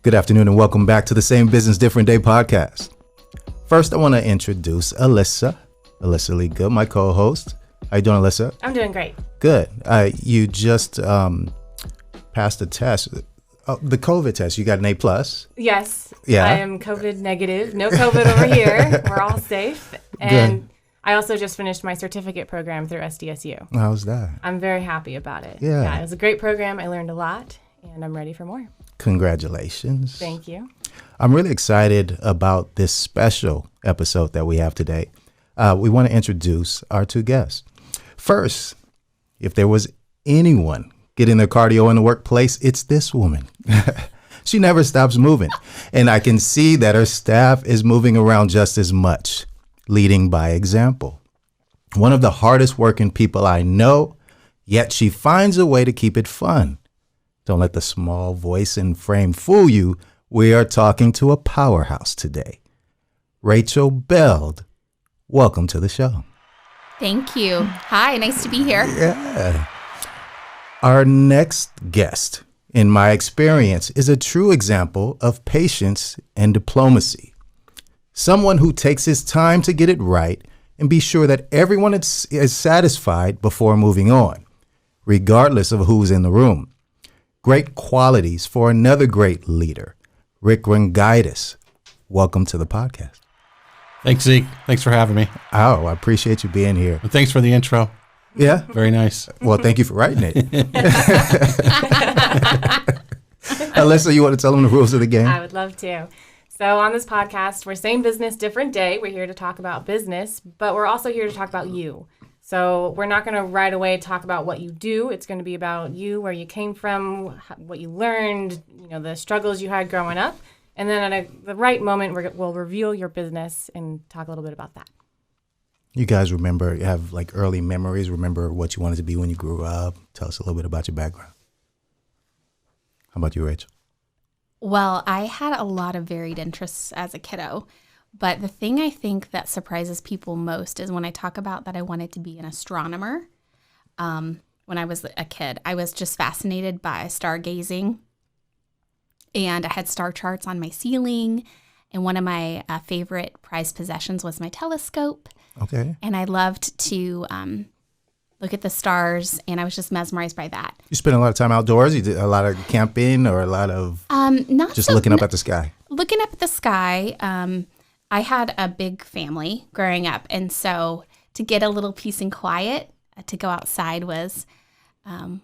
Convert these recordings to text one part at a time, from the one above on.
Good afternoon and welcome back to the Same Business Different Day podcast. First, I want to introduce Alyssa Lee Good, my co-host. How you doing, Alyssa? I'm doing great. Good. You just passed the test, the COVID test. You got an A+. Yes. Yeah. I am COVID negative. No COVID over here. We're all safe. And Good. I also just finished my certificate program through SDSU. How's that? I'm very happy about it. Yeah. It was a great program. I learned a lot, and I'm ready for more. Congratulations. Thank you. I'm really excited about this special episode that we have today. We want to introduce our two guests. First, if there was anyone getting their cardio in the workplace, it's this woman. She never stops moving, and I can see that her staff is moving around just as much, leading by example. One of the hardest working people I know, yet she finds a way to keep it fun. Don't let the small voice and frame fool you. We are talking to a powerhouse today. Rachel Beld, welcome to the show. Thank you. Hi, nice to be here. Yeah. Our next guest, in my experience, is a true example of patience and diplomacy. Someone who takes his time to get it right and be sure that everyone is satisfied before moving on, regardless of who's in the room. Great qualities for another great leader, Rungaitis. Welcome to the podcast. Thanks, Zeke. Thanks for having me. Oh, I appreciate you being here. And thanks for the intro. Yeah? Very nice. Well, thank you for writing it. Alyssa, you want to tell them the rules of the game? I would love to. So on this podcast, we're Same Business, Different Day. We're here to talk about business, but we're also here to talk about you. So we're not going to right away talk about what you do. It's going to be about you, where you came from, what you learned, the struggles you had growing up. And then at the right moment, we'll reveal your business and talk a little bit about that. You guys have like early memories, remember what you wanted to be when you grew up? Tell us a little bit about your background. How about you, Rachel? Well, I had a lot of varied interests as a kiddo, but the thing I think that surprises people most is when I talk about that I wanted to be an astronomer. When I was a kid, I was just fascinated by stargazing, and I had star charts on my ceiling, and one of my favorite prized possessions was my telescope. Okay. And I loved to look at the stars, and I was just mesmerized by that. You spent a lot of time outdoors? You did a lot of camping or a lot of looking up at the sky? Looking up at the sky. I had a big family growing up, and so to get a little peace and quiet, to go outside was a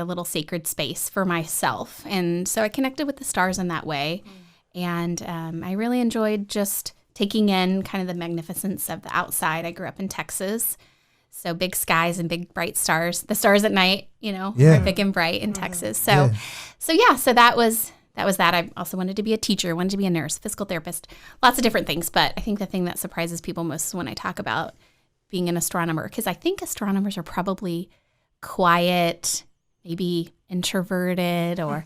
little sacred space for myself. And so I connected with the stars in that way. And I really enjoyed just taking in kind of the magnificence of the outside. I grew up in Texas, so big skies and big bright stars. The stars at night, are big and bright in Texas. So that was that. I also wanted to be a teacher, wanted to be a nurse, physical therapist, lots of different things. But I think the thing that surprises people most is when I talk about being an astronomer, because I think astronomers are probably quiet, maybe introverted, or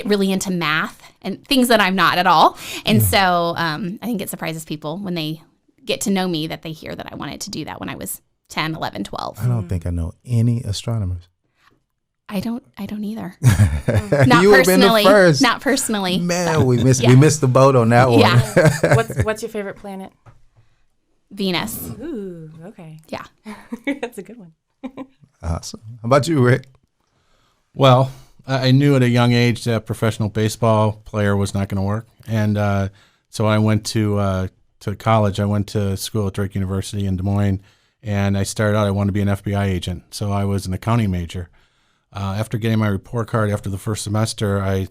really into math and things that I'm not at all. And so I think it surprises people when they get to know me that they hear that I wanted to do that when I was 10, 11, 12. I don't think I know any astronomers. I don't either. Not you personally. Been the first. Not personally. Man, so, we missed the boat on that one. Yeah. What's your favorite planet? Venus. Ooh, okay. Yeah. That's a good one. Awesome. How about you, Rick? Well, I knew at a young age that professional baseball player was not going to work. And so I went to college. I went to school at Drake University in Des Moines, and I started out, I wanted to be an FBI agent. So I was an accounting major. After getting my report card after the first semester, I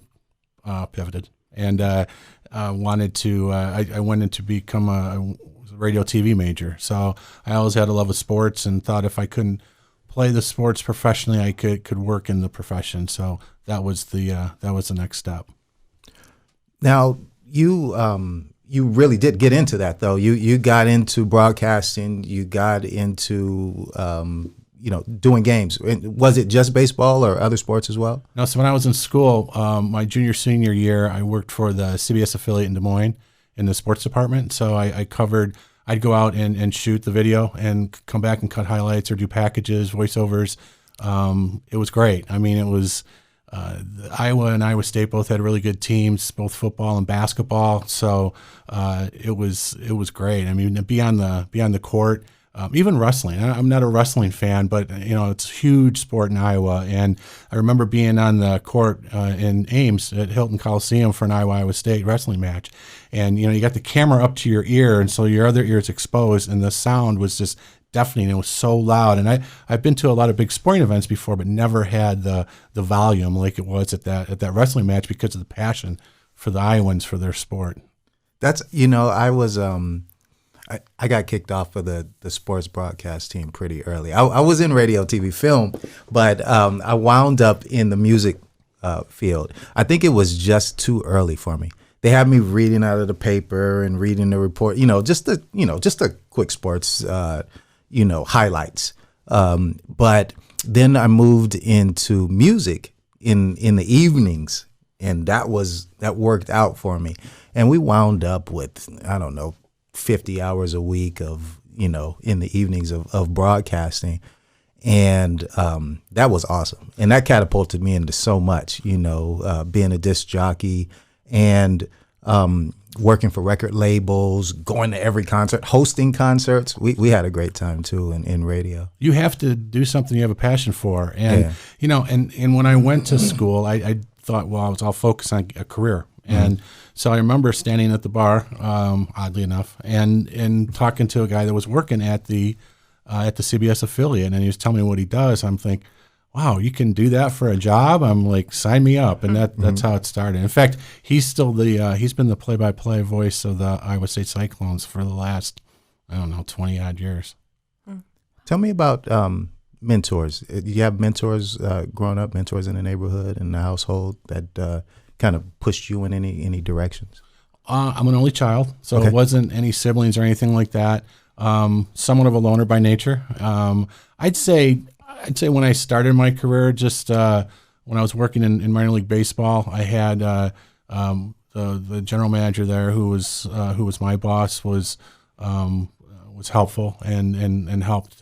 pivoted and wanted to, I went in to become a radio TV major. So I always had a love of sports and thought if I couldn't play the sports professionally, I could work in the profession. So that was the next step. Now, you really did get into that, though. You got into broadcasting. You got into doing games. Was it just baseball or other sports as well? No. So when I was in school, my senior year, I worked for the CBS affiliate in Des Moines in the sports department. So I'd go out and shoot the video and come back and cut highlights or do packages, voiceovers. It was great. I mean, it was Iowa and Iowa State both had really good teams, both football and basketball. So it was great. I mean, to be on the court. Even wrestling. I'm not a wrestling fan, but it's a huge sport in Iowa. And I remember being on the court in Ames at Hilton Coliseum for an Iowa State wrestling match. And you got the camera up to your ear, and so your other ear is exposed, and the sound was just deafening. It was so loud. And I've been to a lot of big sporting events before, but never had the volume like it was at that wrestling match because of the passion for the Iowans for their sport. That's I was I got kicked off of the sports broadcast team pretty early. I was in radio, TV, film, but I wound up in the music field. I think it was just too early for me. They had me reading out of the paper and reading the report, just the quick sports, highlights. But then I moved into music in the evenings, and that worked out for me. And we wound up with, I don't know, 50 hours a week of, in the evenings of broadcasting. And that was awesome. And that catapulted me into so much, being a disc jockey and working for record labels, going to every concert, hosting concerts. We had a great time too in radio. You have to do something you have a passion for. And, and when I went to school, I thought, well, I'll focus on a career. And so I remember standing at the bar, oddly enough, and talking to a guy that was working at the CBS affiliate, and he was telling me what he does. I'm thinking, wow, you can do that for a job? I'm like, sign me up, and that's how it started. In fact, he's still he's been the play-by-play voice of the Iowa State Cyclones for the last, 20 odd years. Tell me about mentors. Do you have mentors growing up, mentors in the neighborhood, in the household that kind of pushed you in any directions? I'm an only child, so Okay. It wasn't any siblings or anything like that. Somewhat of a loner by nature. I'd say when I started my career, just when I was working in minor league baseball, I had the general manager there who was my boss was helpful and helped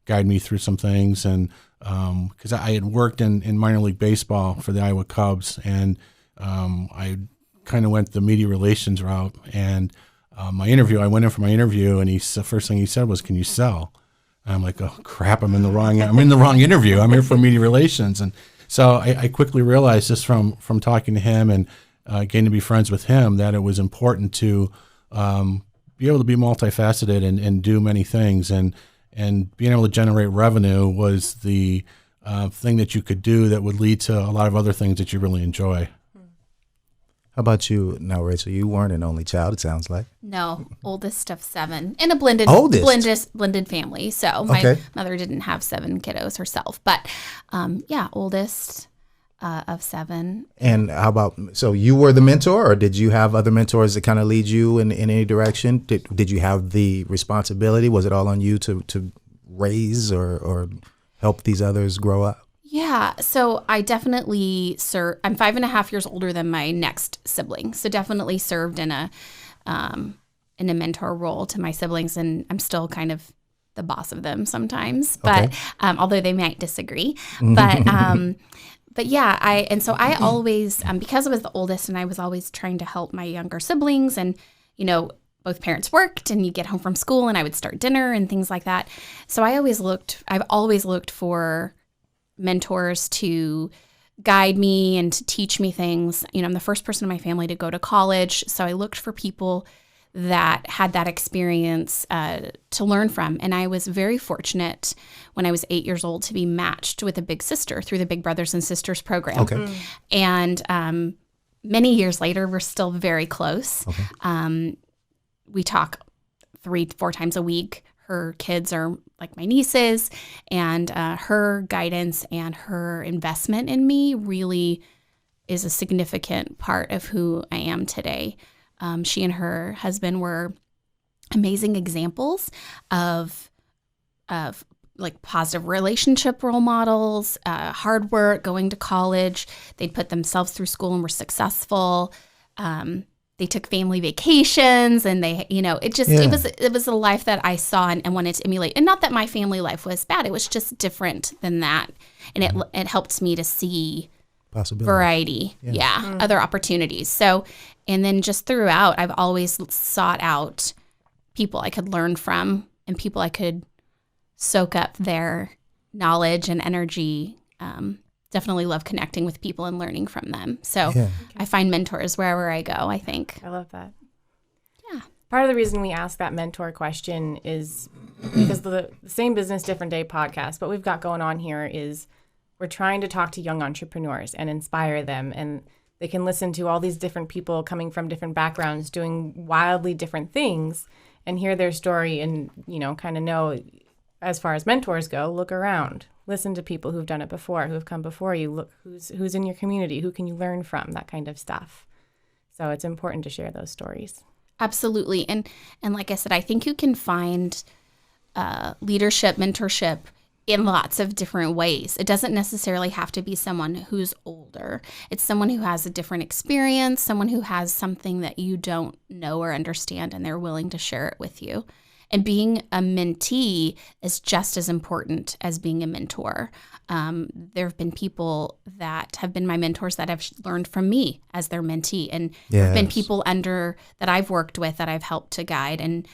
guide me through some things, and because I had worked in minor league baseball for the Iowa Cubs, and I kind of went the media relations route. And I went in for my interview, and the first thing he said was, "Can you sell?" And I'm like, "Oh crap! I'm in the wrong interview. I'm here for media relations." And so I quickly realized, just from talking to him and getting to be friends with him, that it was important to be able to be multifaceted and do mmany things, and being able to generate revenue was the thing that you could do that would lead to a lot of other things that you really enjoy. How about you now, Rachel? You weren't an only child, it sounds like. No, oldest of 7, in a blended family. So my mother didn't have 7 kiddos herself, but oldest of 7. And how about, so you were the mentor, or did you have other mentors that kind of lead you in any direction? Did you have the responsibility? Was it all on you to raise or help these others grow up? Yeah, so I definitely served. I'm 5.5 years older than my next sibling, so definitely served in a mentor role to my siblings, and I'm still kind of the boss of them sometimes. But although they might disagree, but yeah, I always because I was the oldest, and I was always trying to help my younger siblings, and both parents worked, and you get home from school, and I would start dinner and things like that. So I've always looked for mentors to guide me and to teach me things. I'm the first person in my family to go to college, so I looked for people that had that experience to learn from. And I was very fortunate when I was 8 years old to be matched with a big sister through the Big Brothers and Sisters program. Okay. And many years later, we're still very close. Okay. We talk 3-4 times a week. Her kids are like my nieces, and her guidance and her investment in me really is a significant part of who I am today. She and her husband were amazing examples of like positive relationship role models, hard work, going to college. They'd put themselves through school and were successful. They took family vacations, and it was a life that I saw and wanted to emulate. And not that my family life was bad; it was just different than that. And it helped me to see possibilities. variety. Yeah. Other opportunities. So, and then just throughout, I've always sought out people I could learn from and people I could soak up their knowledge and energy. Definitely love connecting with people and learning from them. So I find mentors wherever I go, I think. I love that. Yeah. Part of the reason we ask that mentor question is because the Same Business, Different Day podcast, what we've got going on here is we're trying to talk to young entrepreneurs and inspire them. And they can listen to all these different people coming from different backgrounds, doing wildly different things, and hear their story and, kind of know, as far as mentors go, look around. Listen to people who've done it before, who have come before you. Look who's in your community, who can you learn from, that kind of stuff. So it's important to share those stories. Absolutely. And like I said, I think you can find leadership, mentorship in lots of different ways. It doesn't necessarily have to be someone who's older. It's someone who has a different experience, someone who has something that you don't know or understand, and they're willing to share it with you. And being a mentee is just as important as being a mentor. There have been people that have been my mentors that have learned from me as their mentee. And there have been people that I've worked with that I've helped to guide and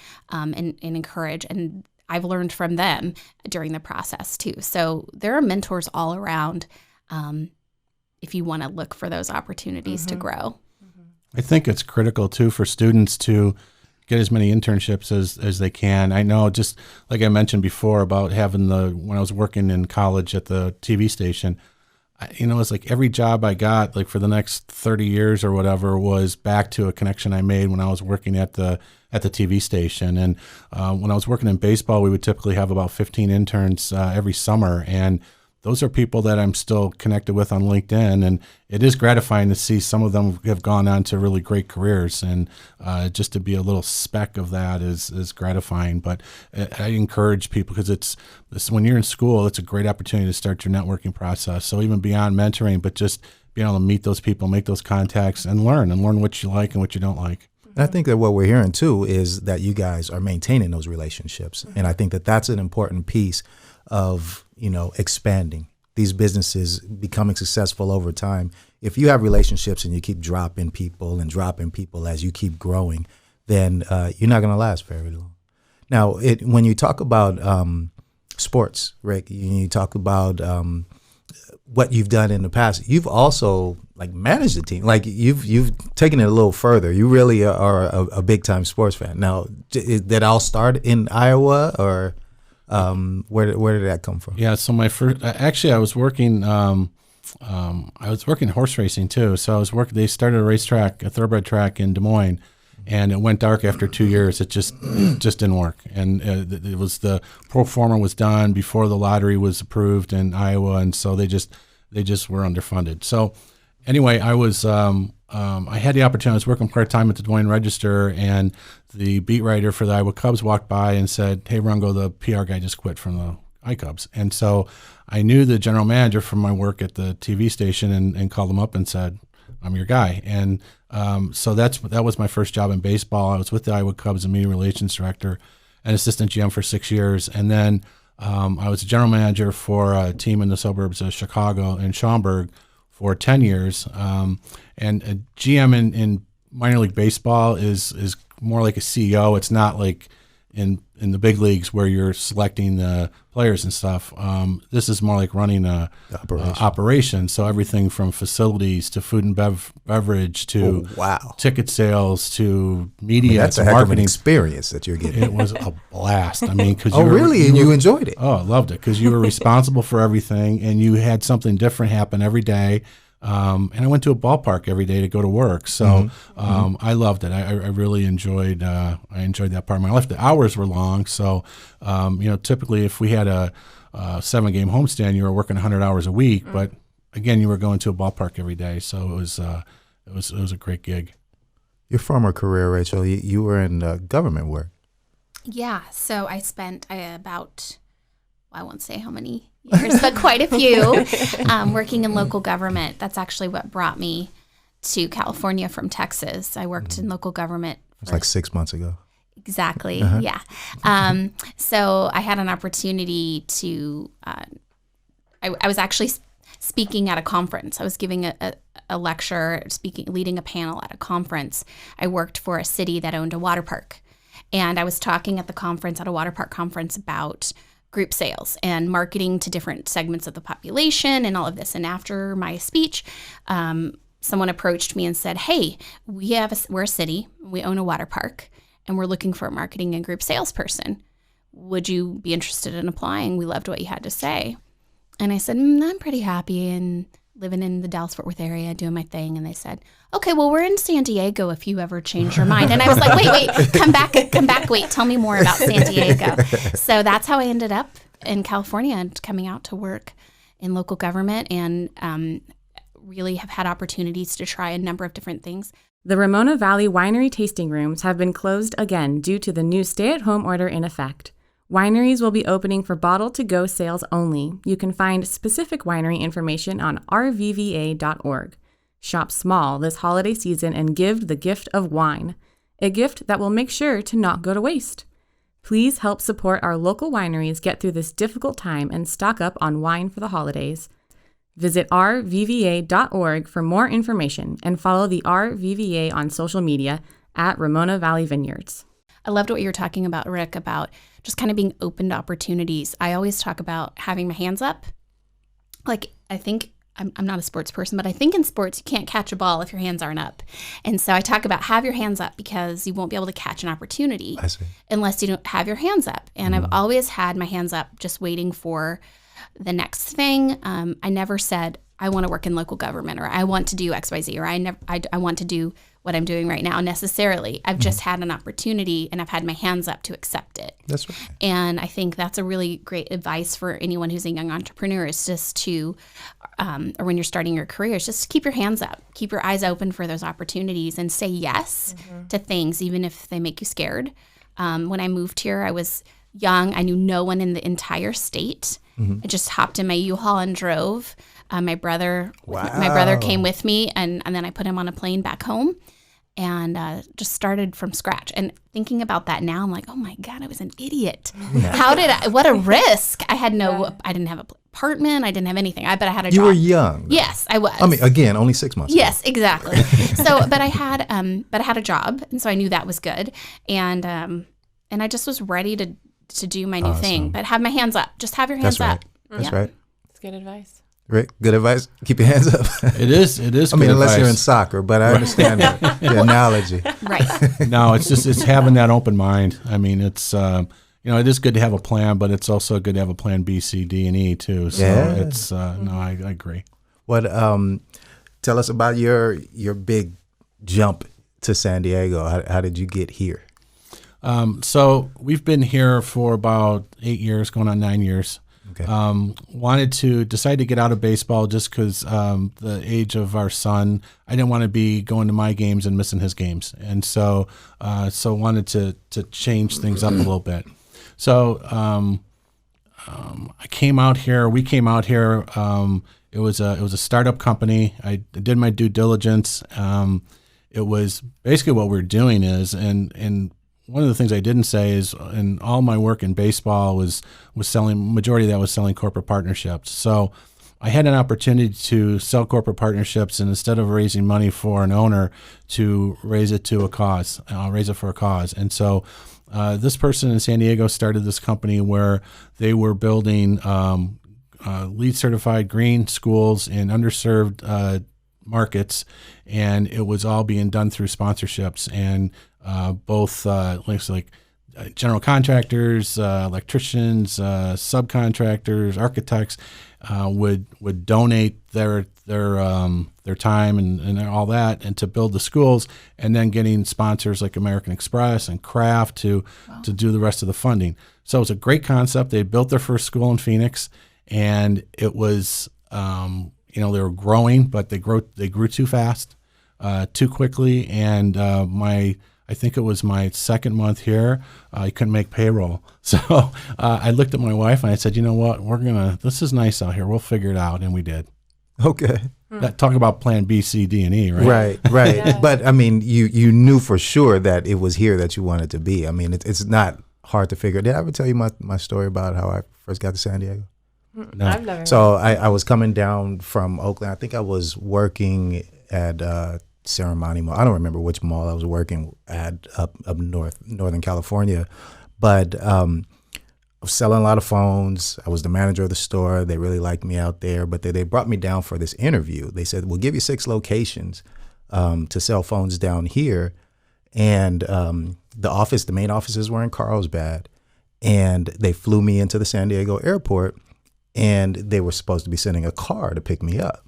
encourage. And I've learned from them during the process too. So there are mentors all around if you want to look for those opportunities to grow. I think it's critical too for students to get as many internships as they can. I know, just like I mentioned before about having when I was working in college at the TV station, it's like every job I got, like for the next 30 years or whatever, was back to a connection I made when I was working at the TV station. And when I was working in baseball, we would typically have about 15 interns every summer. And those are people that I'm still connected with on LinkedIn. And it is gratifying to see some of them have gone on to really great careers. And just to be a little speck of that is gratifying. But I encourage people, because when you're in school, it's a great opportunity to start your networking process. So even beyond mentoring, but just being able to meet those people, make those contacts, and learn what you like and what you don't like. And I think that what we're hearing too is that you guys are maintaining those relationships. And I think that that's an important piece of, expanding these businesses, becoming successful over time. If you have relationships and you keep dropping people as you keep growing, then you're not going to last very long. Now, when you talk about sports, Rick, you talk about what you've done in the past. You've also managed a team. You've taken it a little further. You really are a big time sports fan. Now, did that all start in Iowa, or where did that come from? Yeah, so my first, actually, I was working horse racing too. So they started a thoroughbred track in Des Moines, and it went dark after 2 years. It just didn't work. And it was the pro forma was done before the lottery was approved in Iowa, and so they just were underfunded. So anyway, I was I had the opportunity. I was working part-time at the Des Moines Register, and the beat writer for the Iowa Cubs walked by and said, "Hey, Rungo, the PR guy just quit from the iCubs." And so I knew the general manager from my work at the TV station and called him up and said, "I'm your guy." And so that was my first job in baseball. I was with the Iowa Cubs as media relations director and assistant GM for 6 years. And then I was a general manager for a team in the suburbs of Chicago and Schaumburg for 10 years. And a GM in minor league baseball is more like a CEO. It's not like in the big leagues where you're selecting the players and stuff. This is more like running a operation. So everything from facilities to food and beverage to ticket sales to media. That's to a heck marketing. Of an experience that you're getting. It was a blast. I mean, because you enjoyed it? Oh, I loved it, because you were responsible for everything, and you had something different happen every day. And I went to a ballpark every day to go to work. So I loved it. I really enjoyed that part of my life. The hours were long. So, typically if we had a 7-game homestand, you were working 100 hours a week. But again, you were going to a ballpark every day. So it was a great gig. Your former career, Rachel, you were in government work. Yeah. So I spent about, I won't say how many years, but quite a few, working in local government. That's actually what brought me to California from Texas. I worked in local government. It was like 6 months ago. Exactly. Yeah. So I had an opportunity to, I was actually speaking at a conference. I was giving a lecture, leading a panel at a conference. I worked for a city that owned a water park. And I was talking at a water park conference about group sales and marketing to different segments of the population and all of this. And after my speech, someone approached me and said, hey, we're a city, we own a water park, and we're looking for a marketing and group salesperson. Would you be interested in applying? We loved what you had to say. And I said, I'm pretty happy and living in the Dallas-Fort Worth area, doing my thing. And they said, okay, well, we're in San Diego if you ever change your mind. And I was like, wait, come back, wait, tell me more about San Diego. So that's how I ended up in California and coming out to work in local government and really have had opportunities to try a number of different things. The Ramona Valley Winery tasting rooms have been closed again due to the new stay-at-home order in effect. Wineries will be opening for bottle-to-go sales only. You can find specific winery information on rvva.org. Shop small this holiday season and give the gift of wine, a gift that will make sure to not go to waste. Please help support our local wineries get through this difficult time and stock up on wine for the holidays. Visit rvva.org for more information and follow the RVVA on social media at Ramona Valley Vineyards. I loved what you were talking about, Rick, about just kind of being open to opportunities. I always talk about having my hands up. Like, I think, I'm not a sports person, but I think in sports you can't catch a ball if your hands aren't up. And so I talk about have your hands up because you won't be able to catch an opportunity unless you don't have your hands up. And I've always had my hands up just waiting for the next thing. I never said, I want to work in local government or I want to do XYZ or I want to do what I'm doing right now necessarily. I've just had an opportunity and I've had my hands up to accept it. That's right. And I think that's a really great advice for anyone who's a young entrepreneur is just to, or when you're starting your career, is just keep your hands up, keep your eyes open for those opportunities and say yes to things, even if they make you scared. When I moved here, I was young. I knew no one in the entire state. I just hopped in my U-Haul and drove. My brother came with me, and then I put him on a plane back home and just started from scratch. And thinking about that now, I'm like, oh my God, I was an idiot. What a risk. I didn't have an apartment. I didn't have anything. But I had a job. You were young. Yes, I was. I mean, again, only 6 months. Yes, exactly. But I had a job, and so I knew that was good. And I just was ready to do my new thing. But have my hands up. Just have your hands up. That's right. That's good advice. Rick, good advice. Keep your hands up. It is. I mean, unless you're in soccer, but I understand the analogy. Right. No, it's having that open mind. I mean, it's it is good to have a plan, but it's also good to have a plan B, C, D, and E too. So it's no, I agree. What tell us about your big jump to San Diego. How did you get here? So we've been here for about 8 years, going on 9 years. Okay. Decided to get out of baseball just because the age of our son, I didn't want to be going to my games and missing his games, and so wanted to change things up a little bit. So I came out here. We came out here. It was a startup company. I did my due diligence. It was basically what we're doing is and one of the things I didn't say is in all my work in baseball was selling, majority of that was selling corporate partnerships. So I had an opportunity to sell corporate partnerships and instead of raising money for an owner to raise it to a cause, raise it for a cause. And so this person in San Diego started this company where they were building LEED certified green schools in underserved markets, and it was all being done through sponsorships and both general contractors, electricians, subcontractors, architects would donate their time and all that, and to build the schools, and then getting sponsors like American Express and Kraft to do the rest of the funding. So it was a great concept. They built their first school in Phoenix, and it was they were growing, but they grew too fast, too quickly, and I think it was my second month here. I couldn't make payroll. So I looked at my wife and I said, you know what, this is nice out here. We'll figure it out. And we did. Okay. Talk about plan B, C, D, and E, right? Right. Yeah. But I mean, you knew for sure that it was here that you wanted to be. I mean, it's not hard to figure. Did I ever tell you my story about how I first got to San Diego? No. I've never. So I was coming down from Oakland. I think I was working at Ceremony Mall. I don't remember which mall I was working at up Northern California, but I was selling a lot of phones. I was the manager of the store. They really liked me out there, but they brought me down for this interview. They said, we'll give you 6 locations to sell phones down here. And the main offices were in Carlsbad. And they flew me into the San Diego airport, and they were supposed to be sending a car to pick me up.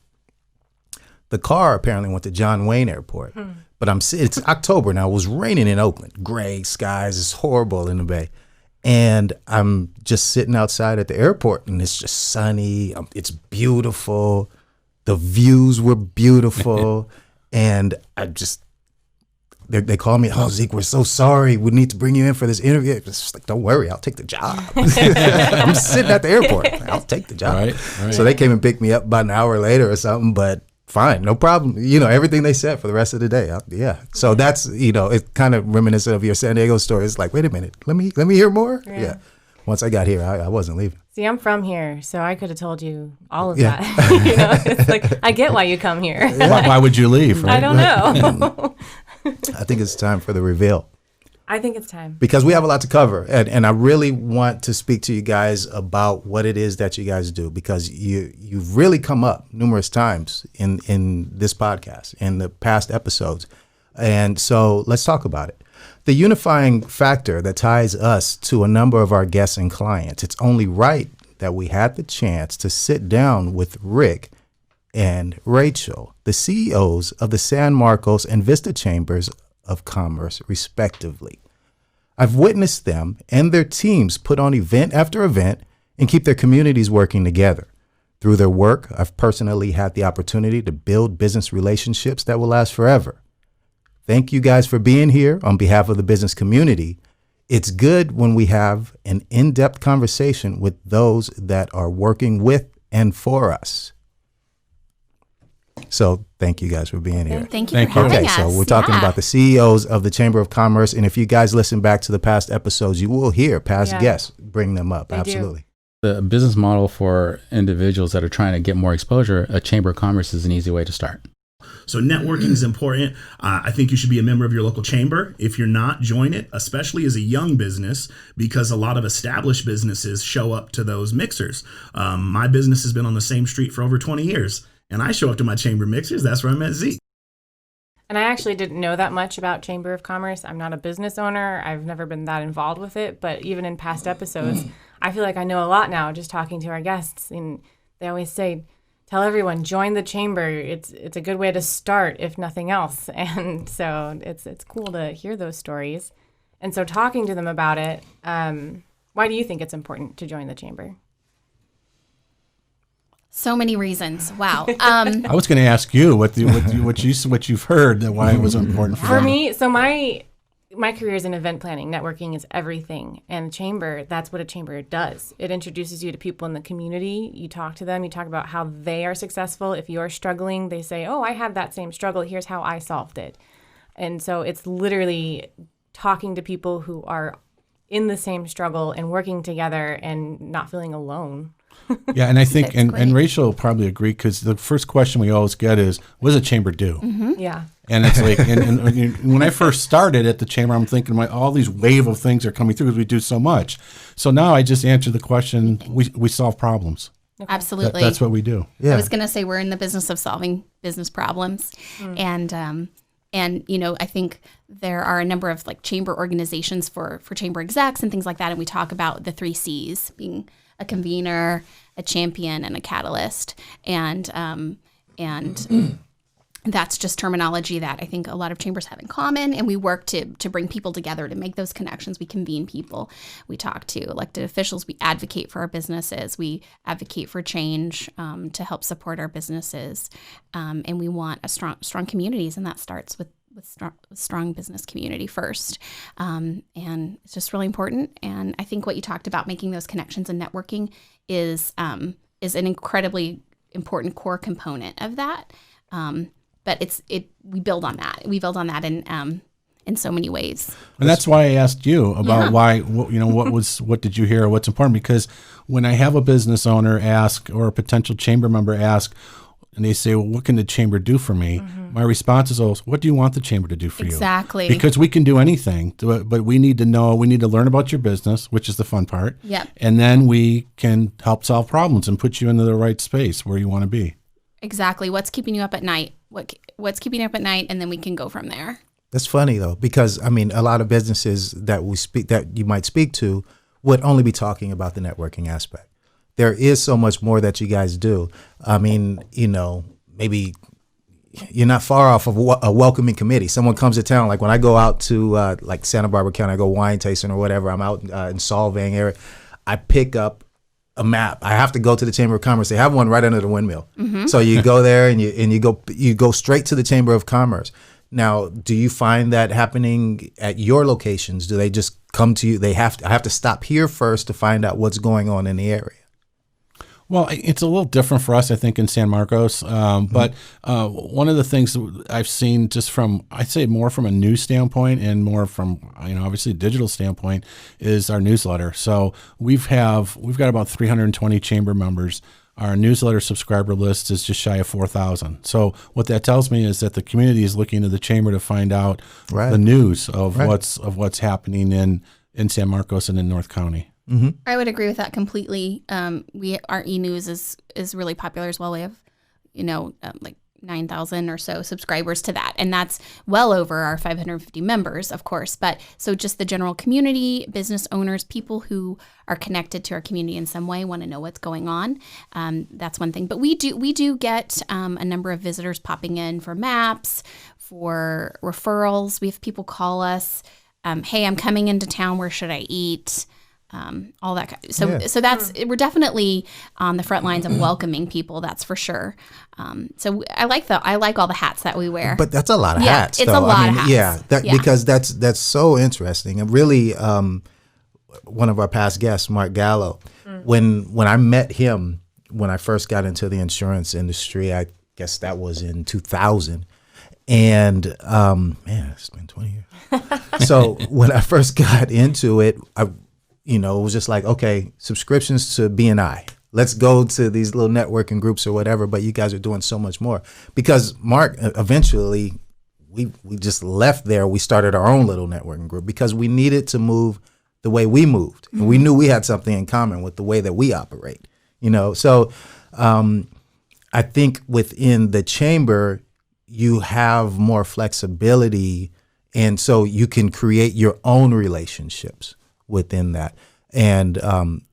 The car apparently went to John Wayne Airport, but it's October now. It was raining in Oakland, gray skies. It's horrible in the Bay. And I'm just sitting outside at the airport, and it's just sunny. It's beautiful. The views were beautiful. And they called me, oh, Zeke, we're so sorry. We need to bring you in for this interview. It's just like, don't worry, I'll take the job. I'm sitting at the airport. I'll take the job. Right. So they came and picked me up about an hour later or something, but fine, no problem. Everything they said for the rest of the day. Yeah. So that's, it's kind of reminiscent of your San Diego story. It's like, wait a minute, let me hear more. Yeah. Once I got here, I wasn't leaving. See, I'm from here, so I could have told you all of that. It's like, I get why you come here. Why would you leave? Right? I don't know. I think it's time for the reveal. I think it's time. Because we have a lot to cover. And I really want to speak to you guys about what it is that you guys do, because you've really come up numerous times in this podcast, in the past episodes. And so let's talk about it. The unifying factor that ties us to a number of our guests and clients, it's only right that we had the chance to sit down with Rick and Rachel, the CEOs of the San Marcos and Vista Chambers of Commerce, respectively. I've witnessed them and their teams put on event after event and keep their communities working together. Through their work, I've personally had the opportunity to build business relationships that will last forever. Thank you guys for being here on behalf of the business community. It's good when we have an in-depth conversation with those that are working with and for us. So thank you guys for being here. Thank you for having us. So we're talking about the CEOs of the Chamber of Commerce. And if you guys listen back to the past episodes, you will hear past guests bring them up. Absolutely. The business model for individuals that are trying to get more exposure, a Chamber of Commerce is an easy way to start. So networking is important. I think you should be a member of your local chamber. If you're not, join it, especially as a young business, because a lot of established businesses show up to those mixers. My business has been on the same street for over 20 years, and I show up to my chamber mixers. That's where I met Zeke. And I actually didn't know that much about Chamber of Commerce. I'm not a business owner. I've never been that involved with it. But even in past episodes, I feel like I know a lot now just talking to our guests. And they always say, tell everyone, join the chamber. It's a good way to start, if nothing else. And so it's cool to hear those stories. And so talking to them about it, why do you think it's important to join the chamber? So many reasons. Wow. I was going to ask you what you've heard, that why it was important for you. Me. So my career is in event planning. Networking is everything. And chamber, that's what a chamber does. It introduces you to people in the community. You talk to them. You talk about how they are successful. If you're struggling, they say, oh, I had that same struggle. Here's how I solved it. And so it's literally talking to people who are in the same struggle and working together and not feeling alone. Yeah, and I think, and Rachel will probably agree, because the first question we always get is, what does a chamber do? Mm-hmm. Yeah. And it's like, and when I first started at the chamber, I'm thinking, all these wave of things are coming through because we do so much. So now I just answer the question, we solve problems. Okay. Absolutely. That's what we do. Yeah. I was going to say we're in the business of solving business problems. And I think there are a number of chamber organizations for chamber execs and things like that. And we talk about the 3 C's, being a convener, a champion, and a catalyst. And that's just terminology that I think a lot of chambers have in common. And we work to bring people together, to make those connections. We convene people. We talk to elected officials. We advocate for our businesses. We advocate for change to help support our businesses. And we want a strong communities, and that starts with strong business community first. And it's just really important. And I think what you talked about, making those connections and networking, is an incredibly important core component of that. But we build on that. We build on that. And in so many ways. And that's why I asked you about what did you hear or what's important? Because when I have a business owner ask or a potential chamber member ask, and they say, well, what can the chamber do for me? My response is always, what do you want the chamber to do for you? Exactly. Because we can do anything, but we need to know, we need to learn about your business, which is the fun part. Yep. And then we can help solve problems and put you into the right space where you want to be. Exactly. What's keeping you up at night? What's keeping you up at night? And then we can go from there. That's funny though, because I mean, a lot of businesses that you might speak to would only be talking about the networking aspect. There is so much more that you guys do. I mean, maybe you're not far off of a welcoming committee. Someone comes to town, like when I go out to like Santa Barbara County, I go wine tasting or whatever. I'm out in Solvang area. I pick up a map. I have to go to the Chamber of Commerce. They have one right under the windmill. So you go there and you go straight to the Chamber of Commerce. Now, do you find that happening at your locations? Do they just come to you? I have to stop here first to find out what's going on in the area. Well, it's a little different for us, I think, in San Marcos. But one of the things that I've seen just from, I'd say more from a news standpoint and more from, obviously a digital standpoint is our newsletter. So we've got about 320 chamber members. Our newsletter subscriber list is just shy of 4,000. So what that tells me is that the community is looking to the chamber to find out the news of what's happening in San Marcos and in North County. Mm-hmm. I would agree with that completely. Our e-news is really popular as well. We have, like 9,000 or so subscribers to that. And that's well over our 550 members, of course. But so just the general community, business owners, people who are connected to our community in some way want to know what's going on. That's one thing. But we do get a number of visitors popping in for maps, for referrals. We have people call us, hey, I'm coming into town. Where should I eat? All that. So that's, we're definitely on the front lines of welcoming people. That's for sure. So I like all the hats that we wear. But that's a lot of hats. It's though. a lot of hats. Yeah, because that's so interesting. And really, one of our past guests, Mark Gallo, when I met him, when I first got into the insurance industry, I guess that was in 2000. And it's been 20 years. So when I first got into it, it was just like, okay, subscriptions to BNI. Let's go to these little networking groups or whatever. But you guys are doing so much more. Because Mark, eventually, we just left there. We started our own little networking group because we needed to move the way we moved. And we knew we had something in common with the way that we operate. So I think within the chamber, you have more flexibility. And so you can create your own relationships within that. And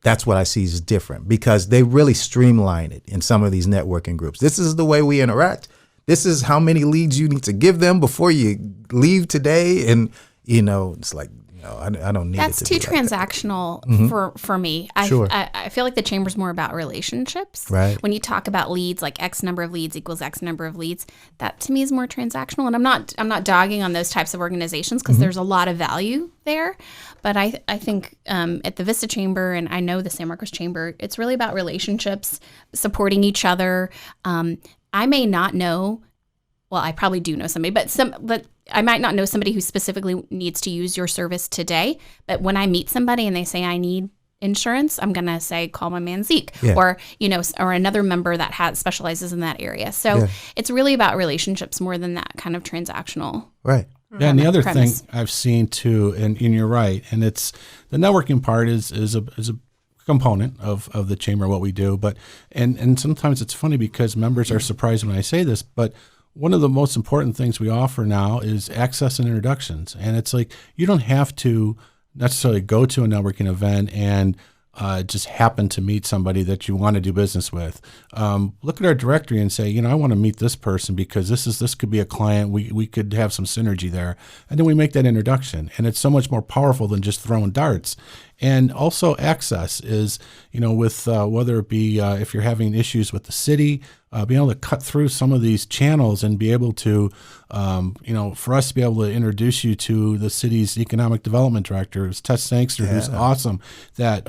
that's what I see is different because they really streamline it in some of these networking groups. This is the way we interact. This is how many leads you need to give them before you leave today. And, it's like, I don't need That's it to too be like transactional for me. Sure. I feel like the chamber's more about relationships. Right. When you talk about leads, like X number of leads equals X number of leads, that to me is more transactional. And I'm not dogging on those types of organizations because there's a lot of value there. But I think at the Vista Chamber, and I know the San Marcos Chamber, it's really about relationships, supporting each other. I may not know. Well, I probably do know somebody, but I might not know somebody who specifically needs to use your service today. But when I meet somebody and they say I need insurance, I'm gonna say call my man Zeke, or another member that specializes in that area. So it's really about relationships more than that kind of transactional. Right. Yeah, and the other premise. thing I've seen too, and you're right, and it's the networking part is a component of the chamber, what we do, but and sometimes it's funny because members are surprised when I say this, but one of the most important things we offer now is access and introductions. And it's like, you don't have to necessarily go to a networking event and just happen to meet somebody that you want to do business with. Look at our directory and say, I want to meet this person because this could be a client. We could have some synergy there. And then we make that introduction. And it's so much more powerful than just throwing darts. And also access is, with whether it be if you're having issues with the city, being able to cut through some of these channels and be able to, for us to be able to introduce you to the city's economic development director, who's Tess Sangster, who's awesome. That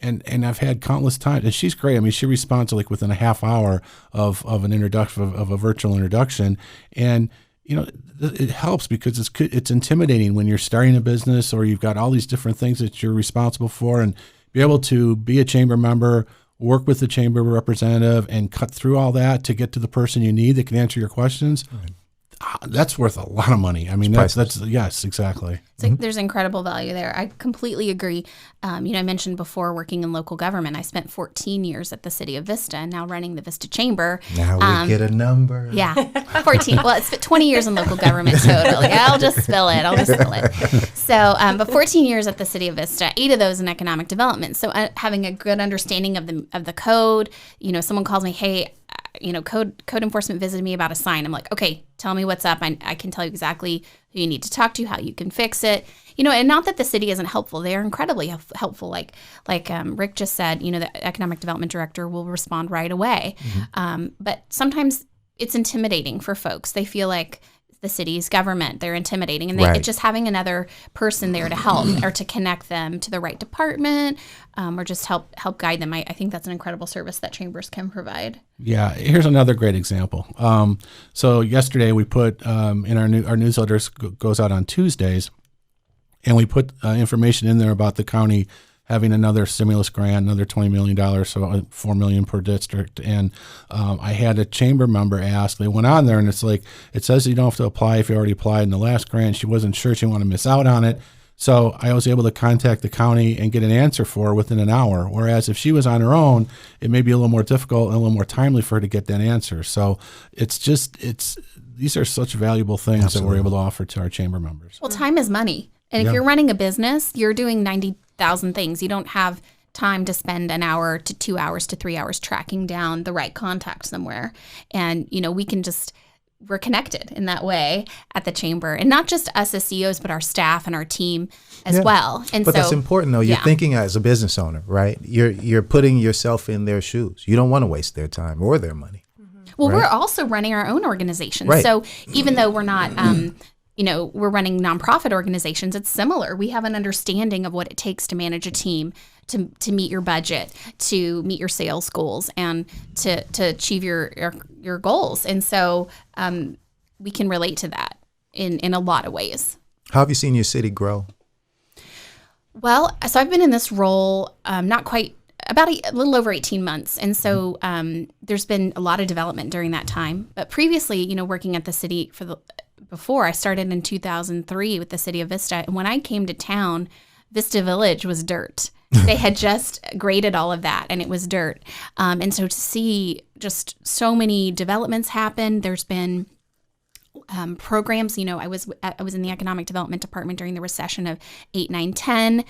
and I've had countless times, and she's great. I mean, she responds like within a half hour of an introduction of a virtual introduction, and it helps because it's intimidating when you're starting a business or you've got all these different things that you're responsible for, and be able to be a chamber member, work with the chamber representative, and cut through all that to get to the person you need that can answer your questions. Right. That's worth a lot of money. I mean, that's yes, exactly. So there's incredible value there. I completely agree. I mentioned before working in local government. I spent 14 years at the city of Vista, and now running the Vista Chamber. Now we get a number. Yeah, 14. Well, it's 20 years in local government total. I'll just spill it. So, but 14 years at the city of Vista, 8 of those in economic development. So having a good understanding of the code. Someone calls me, hey, code enforcement visited me about a sign. I'm like, okay, tell me what's up. I can tell you exactly who you need to talk to, how you can fix it. And not that the city isn't helpful. They are incredibly helpful. Like Rick just said, the economic development director will respond right away. Mm-hmm. But sometimes it's intimidating for folks. They feel like the city's government, they're intimidating, and just having another person there to help or to connect them to the right department, or just help guide them. I think that's an incredible service that chambers can provide. Yeah, here's another great example. So yesterday we put in our newsletters goes out on Tuesdays, and we put information in there about the county having another stimulus grant, another $20 million, so $4 million per district. And I had a chamber member ask, they went on there and it's like, it says you don't have to apply if you already applied in the last grant. She wasn't sure she didn't want to miss out on it. So I was able to contact the county and get an answer for her within an hour. Whereas if she was on her own, it may be a little more difficult and a little more timely for her to get that answer. So these are such valuable things that we're able to offer to our chamber members. Well, time is money. And if you're running a business, you're doing 90,000 things. You don't have time to spend an hour to 2 hours to 3 hours tracking down the right contact somewhere. And, we're connected in that way at the chamber. And not just us as CEOs, but our staff and our team as well. And that's important, though. You're thinking as a business owner, right? You're putting yourself in their shoes. You don't want to waste their time or their money. Well, we're also running our own organization. Right. So even though we're not... we're running nonprofit organizations. It's similar. We have an understanding of what it takes to manage a team, to meet your budget, to meet your sales goals, and to achieve your goals. And so we can relate to that in a lot of ways. How have you seen your city grow? Well, so I've been in this role not quite about a little over 18 months. And so there's been a lot of development during that time. But previously, working at the city before I started in 2003 with the city of Vista. And when I came to town, Vista Village was dirt. They had just graded all of that and it was dirt. And so to see just so many developments happen, there's been programs. I was in the economic development department during the recession of 8, 9, 10,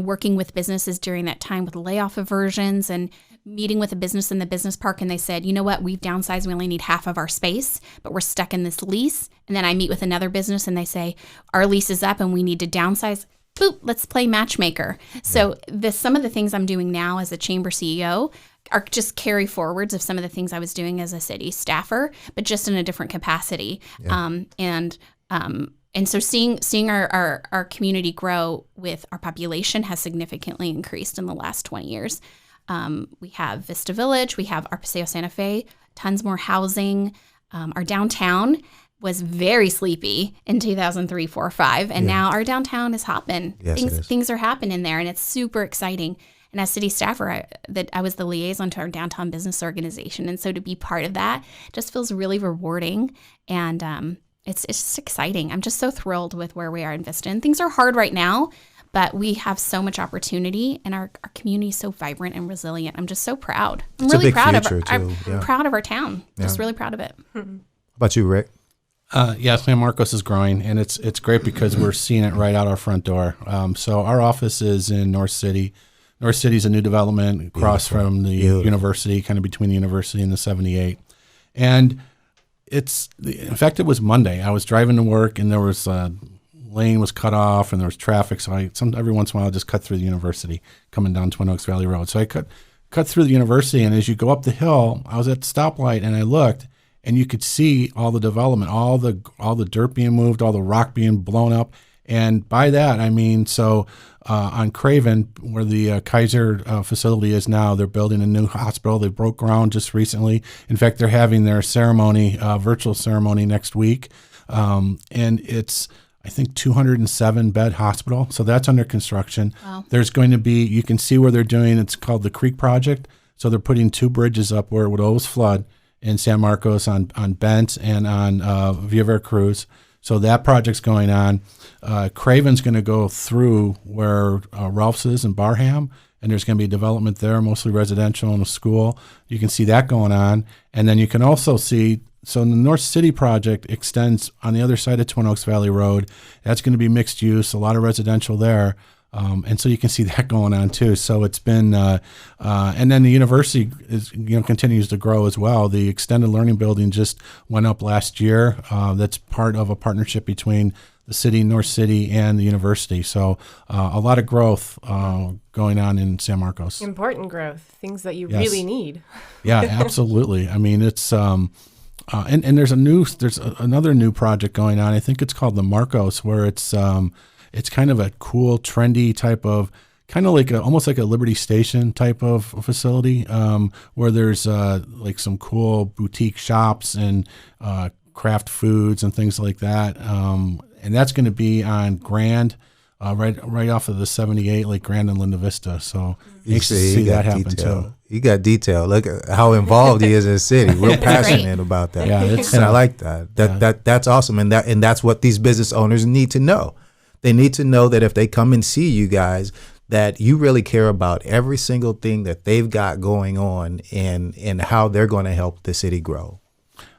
working with businesses during that time with layoff aversions and meeting with a business in the business park, and they said, you know what, we've downsized, we only need half of our space, but we're stuck in this lease. And then I meet with another business and they say, our lease is up and we need to downsize. Boop, let's play matchmaker. So some of the things I'm doing now as a chamber CEO are just carry forwards of some of the things I was doing as a city staffer, but just in a different capacity. Yeah. And so seeing our community grow with our population has significantly increased in the last 20 years. We have Vista Village, we have our Paseo Santa Fe, tons more housing. Our downtown was very sleepy in 2003, 4, 5, and now our downtown is hopping. Yes, things are happening there, and it's super exciting. And as city staffer, I was the liaison to our downtown business organization, and so to be part of that just feels really rewarding, and it's just exciting. I'm just so thrilled with where we are in Vista. And things are hard right now, but we have so much opportunity, and our community is so vibrant and resilient. I'm just so proud. I'm really proud of our town. Just really proud of it. How about you, Rick? San Marcos is growing, and it's great because we're seeing it right out our front door. So our office is in North City. North City is a new development across from the university, kind of between the university and the 78. And in fact, it was Monday. I was driving to work, and there was lane was cut off and there was traffic. So every once in a while I just cut through the university coming down Twin Oaks Valley Road. So I cut through the university, and as you go up the hill, I was at the stoplight and I looked, and you could see all the development, all the dirt being moved, all the rock being blown up. And by that, I mean, on Craven, where the Kaiser facility is now, they're building a new hospital. They broke ground just recently. In fact, they're having their ceremony, virtual ceremony next week. and it's, I think, 207 bed hospital. So that's under construction. Wow. There's going to be, you can see where they're doing, it's called the Creek Project. So they're putting 2 bridges up where it would always flood in San Marcos on Bent and on Via Veracruz. So that project's going on. Craven's going to go through where Ralph's is in Barham, and there's going to be development there, mostly residential and a school. You can see that going on. And then you can also see, so the North City project extends on the other side of Twin Oaks Valley Road. That's going to be mixed use, a lot of residential there. And so you can see that going on too. So it's been, and then the university is, continues to grow as well. The extended learning building just went up last year. That's part of a partnership between the city, North City, and the university. So a lot of growth going on in San Marcos. Important growth, things that you Yes. really need. Yeah, absolutely. I mean, it's and there's another new project going on. I think it's called the Marcos, where it's kind of a cool, trendy type of, kind of like almost like a Liberty Station type of facility, where there's like some cool boutique shops and craft foods and things like that. And that's going to be on Grand, right off of the 78, like Grand and Linda Vista. So you see that happen too. You got detail. Look at how involved he is in the city. Real passionate about that. Yeah, and I like that. That's awesome. And that's what these business owners need to know. They need to know that if they come and see you guys, that you really care about every single thing that they've got going on and how they're going to help the city grow.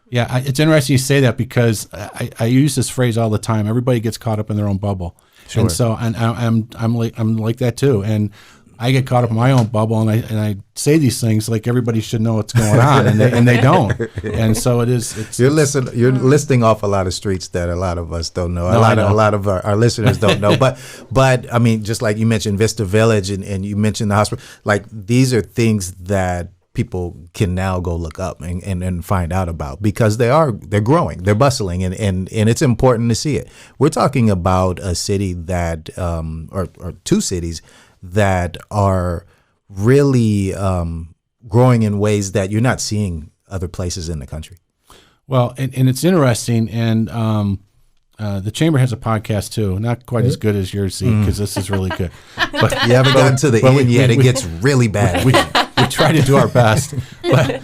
Yeah, it's interesting you say that, because I use this phrase all the time. Everybody gets caught up in their own bubble, Sure. and so I'm like that too. And I get caught up in my own bubble, and I say these things like everybody should know what's going on, and they don't. And so you're listing off a lot of streets that a lot of us don't know. No, a lot of our listeners don't know. But I mean, just like you mentioned Vista Village and you mentioned the hospital, like these are things that people can now go look up and find out about, because they're growing, they're bustling, and it's important to see it. We're talking about a city that or 2 cities that are really growing in ways that you're not seeing other places in the country. Well, and it's interesting, and the Chamber has a podcast too, not quite as good as yours, because this is really good. But You haven't gotten to the end yet. It gets really bad. We try to do our best. But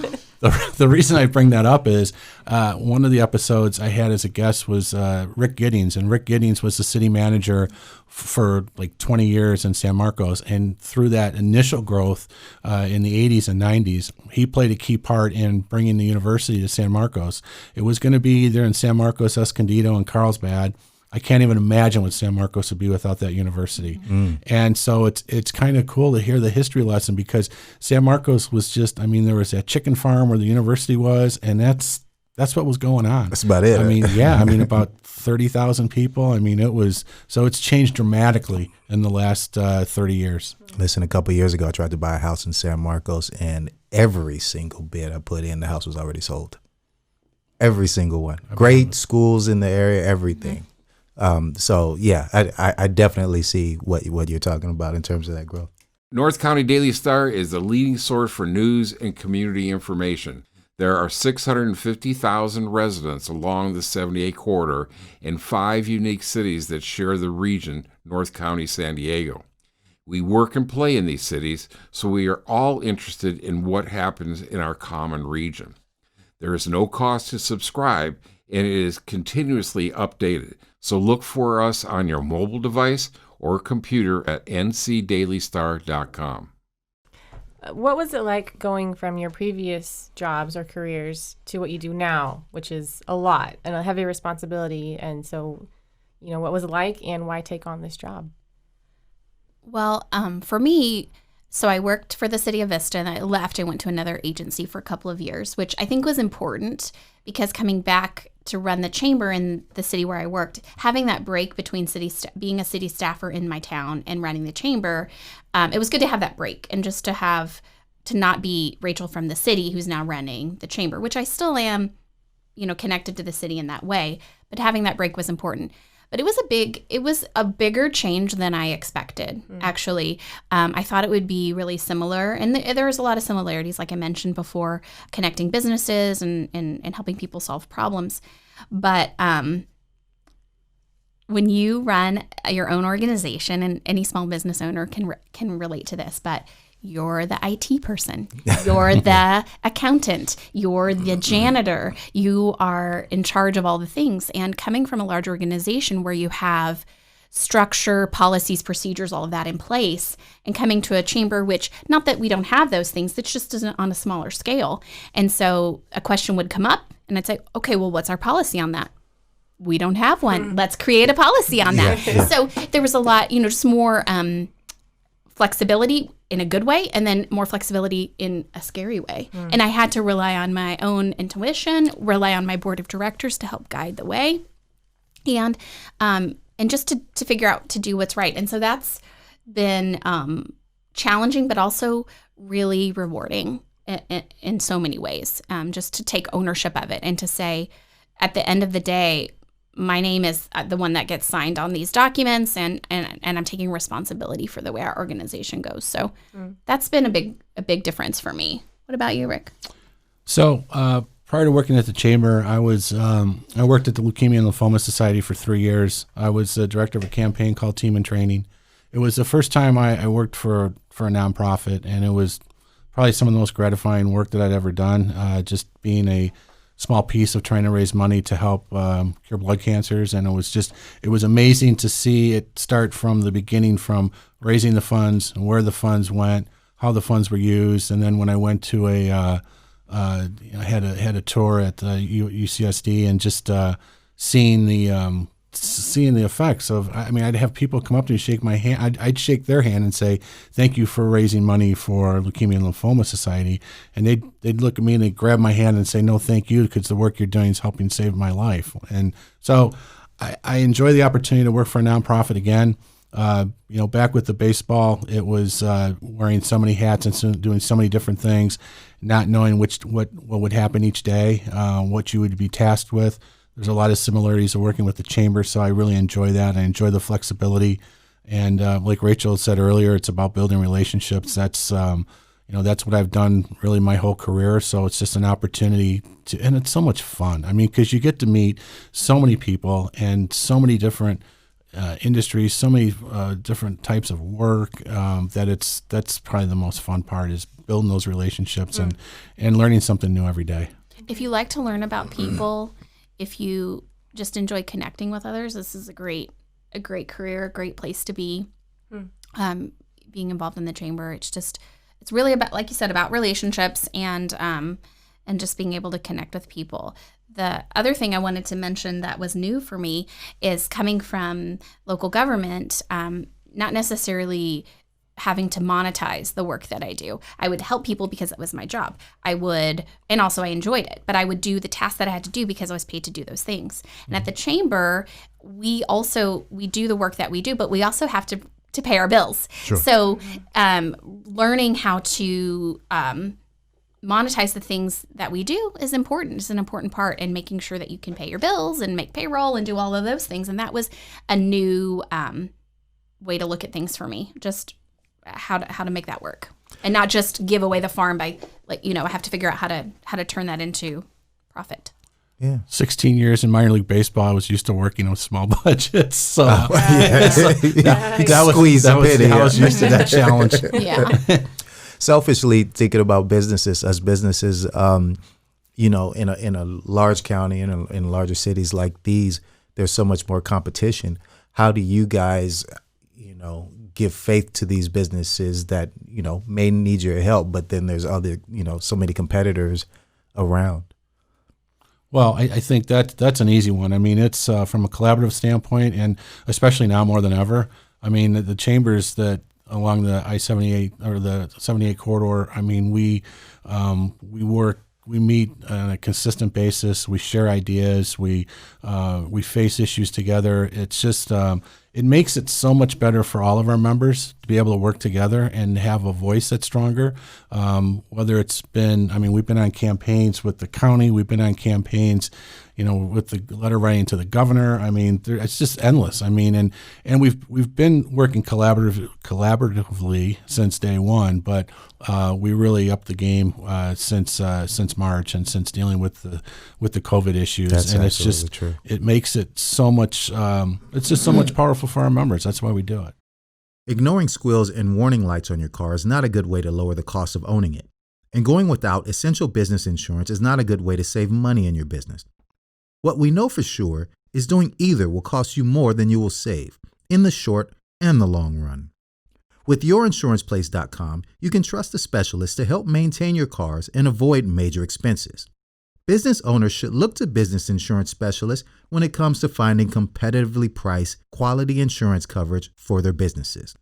the reason I bring that up is one of the episodes I had as a guest was Rick Giddings, and Rick Giddings was the city manager for like 20 years in San Marcos, and through that initial growth in the 80s and 90s, he played a key part in bringing the university to San Marcos. It was going to be either in San Marcos, Escondido, and Carlsbad. I can't even imagine what San Marcos would be without that university. And so it's kind of cool to hear the history lesson, because San Marcos was just, I mean, there was that chicken farm where the university was, and that's what was going on. That's about it. I mean, yeah, I mean, about 30,000 people. I mean, it's changed dramatically in the last 30 years. Listen, a couple of years ago, I tried to buy a house in San Marcos, and every single bid I put in, the house was already sold. Every single one. Great schools in the area, everything. So yeah, I definitely see what you're talking about in terms of that growth. North County Daily Star is the leading source for news and community information. There are 650,000 residents along the 78 corridor and 5 unique cities that share the region, North County, San Diego. We work and play in these cities, so we are all interested in what happens in our common region. There is no cost to subscribe, and it is continuously updated. So look for us on your mobile device or computer at ncdailystar.com. What was it like going from your previous jobs or careers to what you do now, which is a lot and a heavy responsibility? And so, what was it like, and why take on this job? Well, for me, so I worked for the city of Vista, and I left and went to another agency for a couple of years, which I think was important, because coming back to run the chamber in the city where I worked, having that break between being a city staffer in my town and running the chamber, it was good to have that break, and just to not be Rachel from the city who's now running the chamber, which I still am, connected to the city in that way. But having that break was important. But it was a bigger change than I expected, actually. I thought it would be really similar, and there was a lot of similarities, like I mentioned before, connecting businesses and helping people solve problems. But when you run your own organization, and any small business owner can relate to this, but you're the IT person, you're the accountant, you're the janitor, you are in charge of all the things. And coming from a large organization where you have structure, policies, procedures, all of that in place, and coming to a chamber, which, not that we don't have those things, it's just isn't on a smaller scale. And so a question would come up and I'd say, okay, well, what's our policy on that? We don't have one. Let's create a policy on that. So there was a lot, just more flexibility in a good way, and then more flexibility in a scary way. And I had to rely on my own intuition, rely on my board of directors to help guide the way, and just to figure out to do what's right. And so that's been challenging, but also really rewarding in so many ways, just to take ownership of it and to say, at the end of the day, my name is the one that gets signed on these documents, and I'm taking responsibility for the way our organization goes. So that's been a big difference for me. What about you, Rick? So prior to working at the chamber, I worked at the Leukemia and Lymphoma Society for 3 years. I was the director of a campaign called Team in Training. It was the first time I worked for a nonprofit, and it was probably some of the most gratifying work that I'd ever done. Just being a small piece of trying to raise money to help cure blood cancers, and it was amazing to see it start from the beginning, from raising the funds and where the funds went, how the funds were used, and then when I went to I had a tour at UCSD, and just seeing the effects of, I'd have people come up to me, shake my hand. I'd shake their hand and say, thank you for raising money for Leukemia and Lymphoma Society. And they'd look at me and they'd grab my hand and say, no, thank you, because the work you're doing is helping save my life. And so I enjoy the opportunity to work for a nonprofit again. Back with the baseball, it was wearing so many hats and doing so many different things, not knowing what would happen each day, what you would be tasked with. There's a lot of similarities of working with the chamber, so I really enjoy that. I enjoy the flexibility, and like Rachel said earlier, it's about building relationships. That's that's what I've done really my whole career. So it's just an opportunity and it's so much fun. Because you get to meet so many people and so many different industries, so many different types of work, that's probably the most fun part, is building those relationships and learning something new every day. If you like to learn about people, if you just enjoy connecting with others, this is a great career, a great place to be. Being involved in the chamber, it's really about, like you said, about relationships and just being able to connect with people. The other thing I wanted to mention that was new for me is coming from local government, not necessarily having to monetize the work that I do. I would help people because it was my job. And also I enjoyed it, but I would do the tasks that I had to do because I was paid to do those things. And at the chamber, we do the work that we do, but we also have to pay our bills. Sure. So learning how to monetize the things that we do is important. It's an important part in making sure that you can pay your bills and make payroll and do all of those things. And that was a new way to look at things for me, just how to make that work, and not just give away the farm by I have to figure out how to turn that into profit. Yeah. 16 years in minor league baseball, I was used to working with small budgets. So I was used to that challenge. Yeah. Selfishly thinking about businesses, in a large county, in larger cities like these, there's so much more competition. How do you guys, give faith to these businesses that, may need your help, but then there's other, so many competitors around? Well, I think that's an easy one. It's from a collaborative standpoint, and especially now more than ever. The chambers that along the I-78 or the 78 corridor, we meet on a consistent basis. We share ideas. We face issues together. It's just it makes it so much better for all of our members to be able to work together and have a voice that's stronger. Whether it's been, I mean, we've been on campaigns with the county, we've been on campaigns, with the letter writing to the governor. I mean, it's just endless. I mean, and we've been working collaboratively since day one, but we really upped the game since March and since dealing with the COVID issues. That's and absolutely it's just true. It makes it so much. It's just so much powerful for our members. That's why we do it. Ignoring squeals and warning lights on your car is not a good way to lower the cost of owning it. And going without essential business insurance is not a good way to save money in your business. What we know for sure is doing either will cost you more than you will save in the short and the long run. With yourinsuranceplace.com, you can trust a specialist to help maintain your cars and avoid major expenses. Business owners should look to business insurance specialists when it comes to finding competitively priced, quality insurance coverage for their businesses.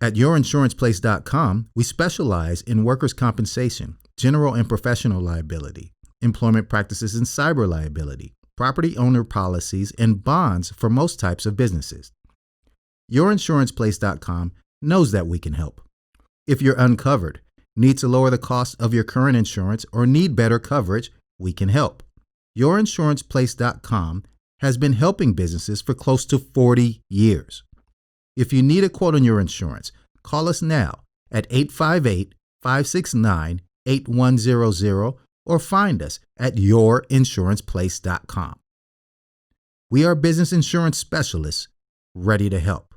At yourinsuranceplace.com, we specialize in workers' compensation, general and professional liability, employment practices and cyber liability, property owner policies, and bonds for most types of businesses. Yourinsuranceplace.com knows that we can help. If you're uncovered, need to lower the cost of your current insurance, or need better coverage, we can help. Yourinsuranceplace.com has been helping businesses for close to 40 years. If you need a quote on your insurance, call us now at 858-569-8100 or find us at yourinsuranceplace.com. We are business insurance specialists ready to help.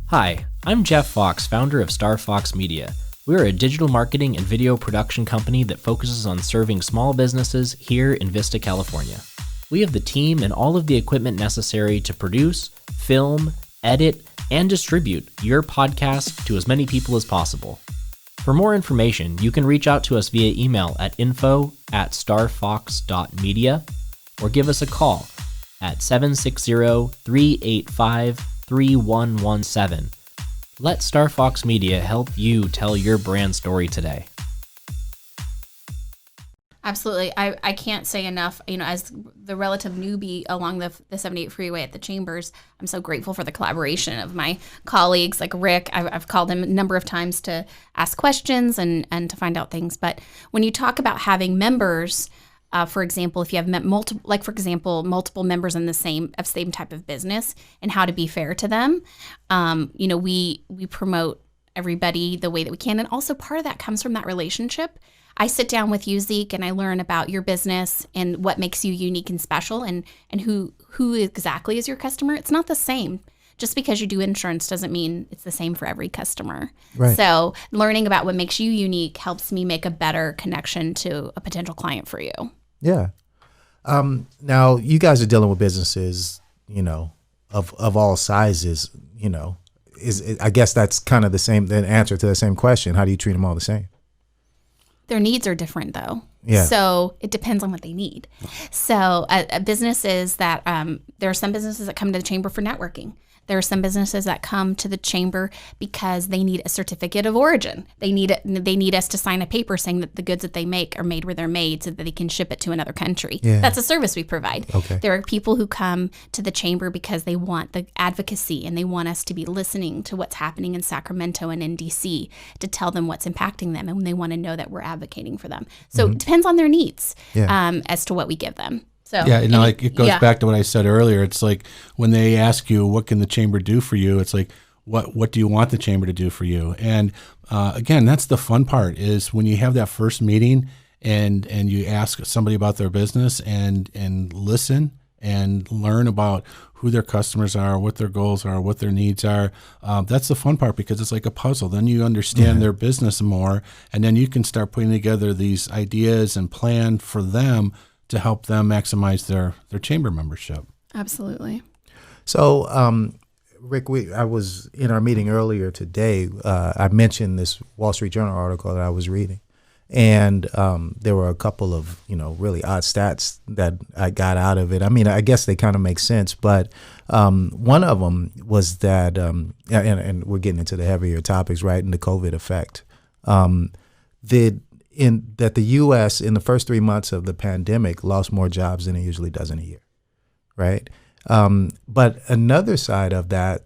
Hi, I'm Jeff Fox, founder of StarFox Media. We're a digital marketing and video production company that focuses on serving small businesses here in Vista, California. We have the team and all of the equipment necessary to produce, film, edit, and distribute your podcast to as many people as possible. For more information, you can reach out to us via email at info@starfox.media or give us a call at 760-385-3117. Let StarFox Media help you tell your brand story today. Absolutely. I can't say enough, as the relative newbie along the 78 freeway at the Chambers, I'm so grateful for the collaboration of my colleagues like Rick. I've called him a number of times to ask questions and to find out things. But when you talk about having members, for example, if you have multiple members in the same type of business, and how to be fair to them, we promote everybody the way that we can. And also part of that comes from that relationship. I sit down with you, Zeke, and I learn about your business and what makes you unique and special, and who exactly is your customer. It's not the same. Just because you do insurance doesn't mean it's the same for every customer. Right. So learning about what makes you unique helps me make a better connection to a potential client for you. Yeah. Now you guys are dealing with businesses, of all sizes, I guess that's kind of the answer to the same question. How do you treat them all the same? Their needs are different, though. Yeah. So it depends on what they need. So businesses that there are some businesses that come to the chamber for networking. There are some businesses that come to the chamber because they need a certificate of origin. They need us to sign a paper saying that the goods that they make are made where they're made, so that they can ship it to another country. Yeah. That's a service we provide. Okay. There are people who come to the chamber because they want the advocacy, and they want us to be listening to what's happening in Sacramento and in DC to tell them what's impacting them, and they want to know that we're advocating for them. So it depends on their needs as to what we give them. So, yeah, it goes back to what I said earlier. It's like when they ask you, what can the chamber do for you? It's like, what do you want the chamber to do for you? And again, that's the fun part, is when you have that first meeting and you ask somebody about their business and listen and learn about who their customers are, what their goals are, what their needs are. That's the fun part, because it's like a puzzle. Then you understand their business more, and then you can start putting together these ideas and plan for them to help them maximize their chamber membership. Absolutely. So, Rick, I was in our meeting earlier today. I mentioned this Wall Street Journal article that I was reading, and there were a couple of really odd stats that I got out of it. I mean, I guess they kind of make sense, but one of them was that, and we're getting into the heavier topics, right, and the COVID effect. That the U.S. in the first 3 months of the pandemic lost more jobs than it usually does in a year, right? But another side of that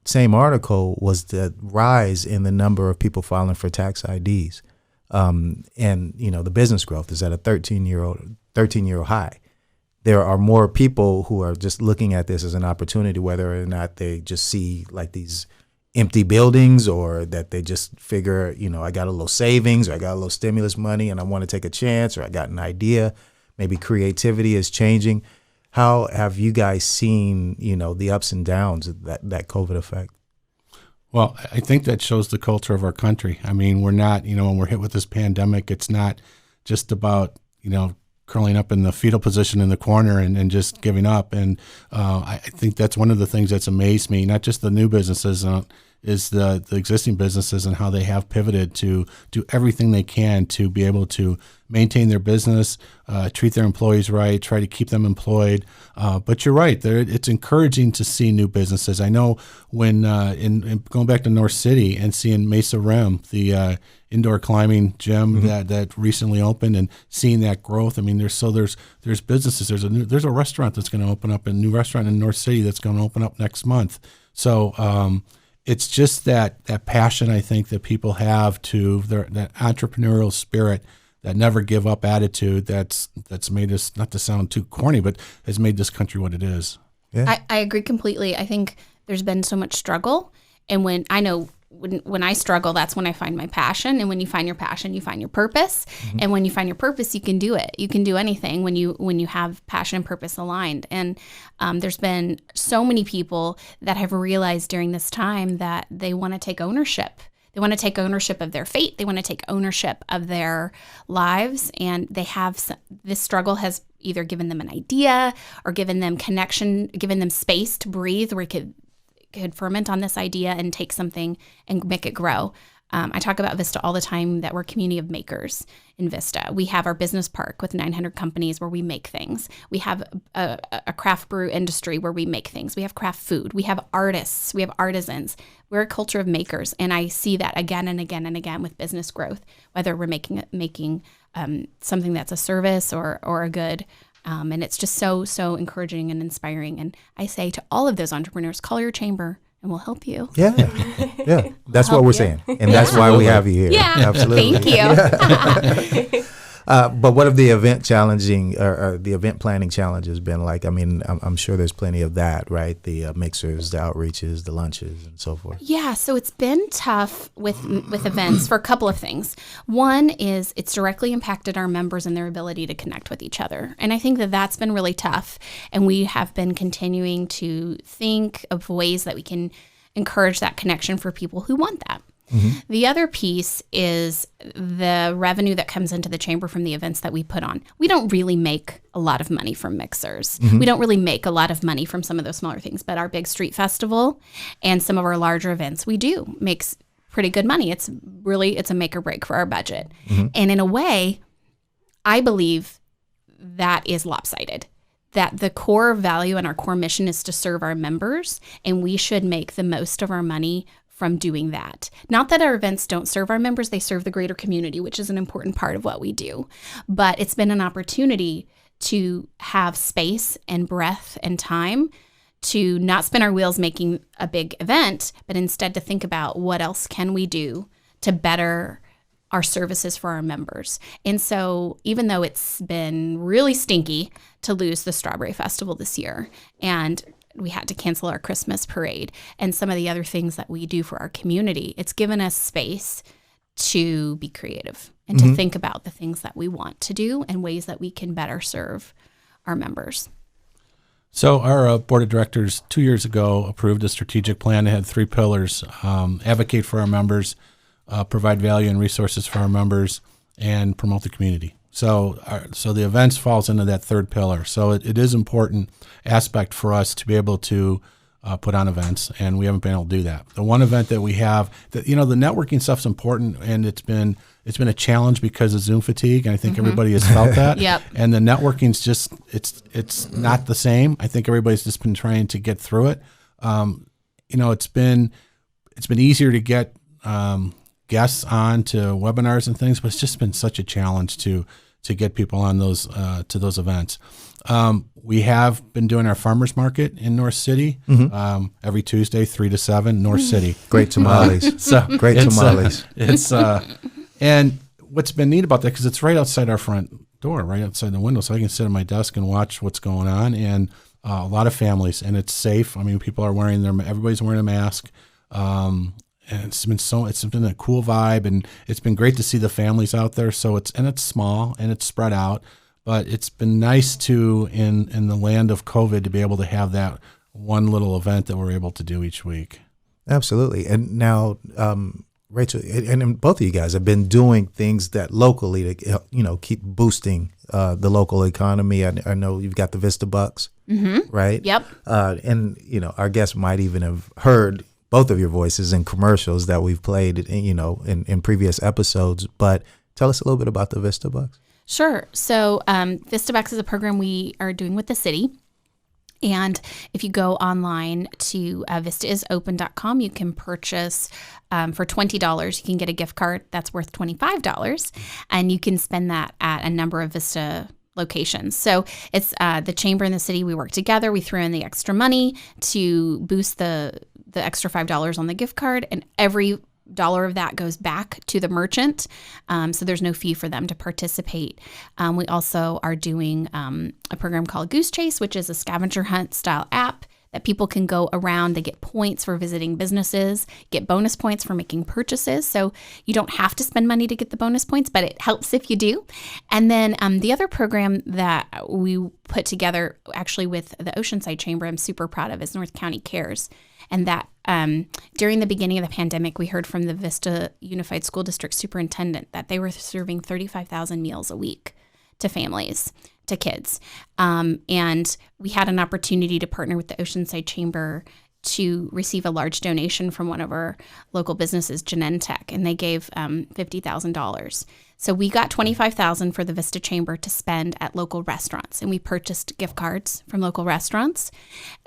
same article was the rise in the number of people filing for tax IDs. And, the business growth is at a 13-year high. There are more people who are just looking at this as an opportunity, whether or not they just see like these empty buildings, or that they just figure, I got a little savings, or I got a little stimulus money and I want to take a chance, or I got an idea. Maybe creativity is changing. How have you guys seen, the ups and downs of that COVID effect? Well, I think that shows the culture of our country. I mean, we're not, when we're hit with this pandemic, it's not just about, curling up in the fetal position in the corner and just giving up. And I think that's one of the things that's amazed me, not just the new businesses, is the existing businesses and how they have pivoted to do everything they can to be able to maintain their business, treat their employees right, try to keep them employed. But you're right, it's encouraging to see new businesses. I know when in going back to North City and seeing Mesa Rim, the indoor climbing gym that recently opened, and seeing that growth. I mean, there's businesses. There's a restaurant that's going to open up, a new restaurant in North City that's going to open up next month. So it's just that passion, I think, that people have to that entrepreneurial spirit, that never give up attitude that's made us, not to sound too corny, but has made this country what it is. Yeah. I agree completely. I think there's been so much struggle, and when I struggle, that's when I find my passion. And when you find your passion, you find your purpose. Mm-hmm. And when you find your purpose, you can do it. You can do anything when you have passion and purpose aligned. And there's been so many people that have realized during this time that they want to take ownership. They want to take ownership of their fate. They want to take ownership of their lives. And this struggle has either given them an idea or given them connection, given them space to breathe, where it could ferment on this idea and take something and make it grow. I talk about Vista all the time, that we're a community of makers in Vista. We have our business park with 900 companies where we make things. We have a craft brew industry where we make things. We have craft food. We have artists. We have artisans. We're a culture of makers. And I see that again and again and again with business growth, whether we're making something that's a service or a good. And it's just so encouraging and inspiring. And I say to all of ththose entrepreneurs, call your chamber and we'll help you. Yeah. That's what we're saying. And that's why we have you here. Yeah. Absolutely. Thank you. But what have the event the event planning challenges been like? I mean, I'm sure there's plenty of that, right? The mixers, the outreaches, the lunches, and so forth. Yeah, so it's been tough with events for a couple of things. One is it's directly impacted our members and their ability to connect with each other. And I think that's been really tough. And we have been continuing to think of ways that we can encourage that connection for people who want that. Mm-hmm. The other piece is the revenue that comes into the chamber from the events that we put on. We don't really make a lot of money from mixers. Mm-hmm. We don't really make a lot of money from some of those smaller things, but our big street festival and some of our larger events, we do makes pretty good money. It's a make or break for our budget. Mm-hmm. And in a way, I believe that is lopsided. That the core value and our core mission is to serve our members, and we should make the most of our money from doing that. Not that our events don't serve our members, they serve the greater community, which is an important part of what we do. But it's been an opportunity to have space and breath and time to not spin our wheels making a big event, but instead to think about what else can we do to better our services for our members. And so even though it's been really stinky to lose the Strawberry Festival this year, and we had to cancel our Christmas parade and some of the other things that we do for our community, it's given us space to be creative and to think about the things that we want to do and ways that we can better serve our members. So our board of directors 2 years ago approved a strategic plan that had 3 pillars: advocate for our members, provide value and resources for our members, and promote the community. So the events falls into that third pillar. So it is important aspect for us to be able to put on events, and we haven't been able to do that. The one event that we have, the networking stuff's important, and it's been a challenge because of Zoom fatigue, and I think everybody has felt that. Yep. And the networking's just it's not the same. I think everybody's just been trying to get through it. It's been easier to get guests on to webinars and things, but it's just been such a challenge to to get people on those to those events. We have been doing our farmers market in North City every Tuesday, 3 to 7, North City. Great tamales. Great tamales. And what's been neat about that, because it's right outside our front door, right outside the window, so I can sit at my desk and watch what's going on, and a lot of families, and it's safe. I mean, people are everybody's wearing a mask. And it's been a cool vibe, and it's been great to see the families out there. So it's small and it's spread out, but it's been nice to, in the land of COVID, to be able to have that one little event that we're able to do each week. Absolutely. And now, Rachel, and both of you guys have been doing things that locally to, keep boosting the local economy. I know you've got the Vista Bucks, right? Yep. And, our guests might even have heard both of your voices in commercials that we've played, in previous episodes. But tell us a little bit about the Vista Bucks. Sure. So Vista Bucks is a program we are doing with the city. And if you go online to vistaisopen.com, you can purchase for $20. You can get a gift card that's worth $25, and you can spend that at a number of Vista locations. So it's the chamber and the city. We work together. We throw in the extra money to boost the extra $5 on the gift card, and every dollar of that goes back to the merchant. So there's no fee for them to participate. We also are doing a program called Goose Chase, which is a scavenger hunt style app that people can go around. They get points for visiting businesses, get bonus points for making purchases. So you don't have to spend money to get the bonus points, but it helps if you do. And then the other program that we put together actually with the Oceanside Chamber, I'm super proud of, is North County Cares. And that during the beginning of the pandemic, we heard from the Vista Unified School District superintendent that they were serving 35,000 meals a week to families, to kids. And we had an opportunity to partner with the Oceanside Chamber to receive a large donation from one of our local businesses, Genentech, and they gave $50,000. So we got $25,000 for the Vista Chamber to spend at local restaurants, and we purchased gift cards from local restaurants.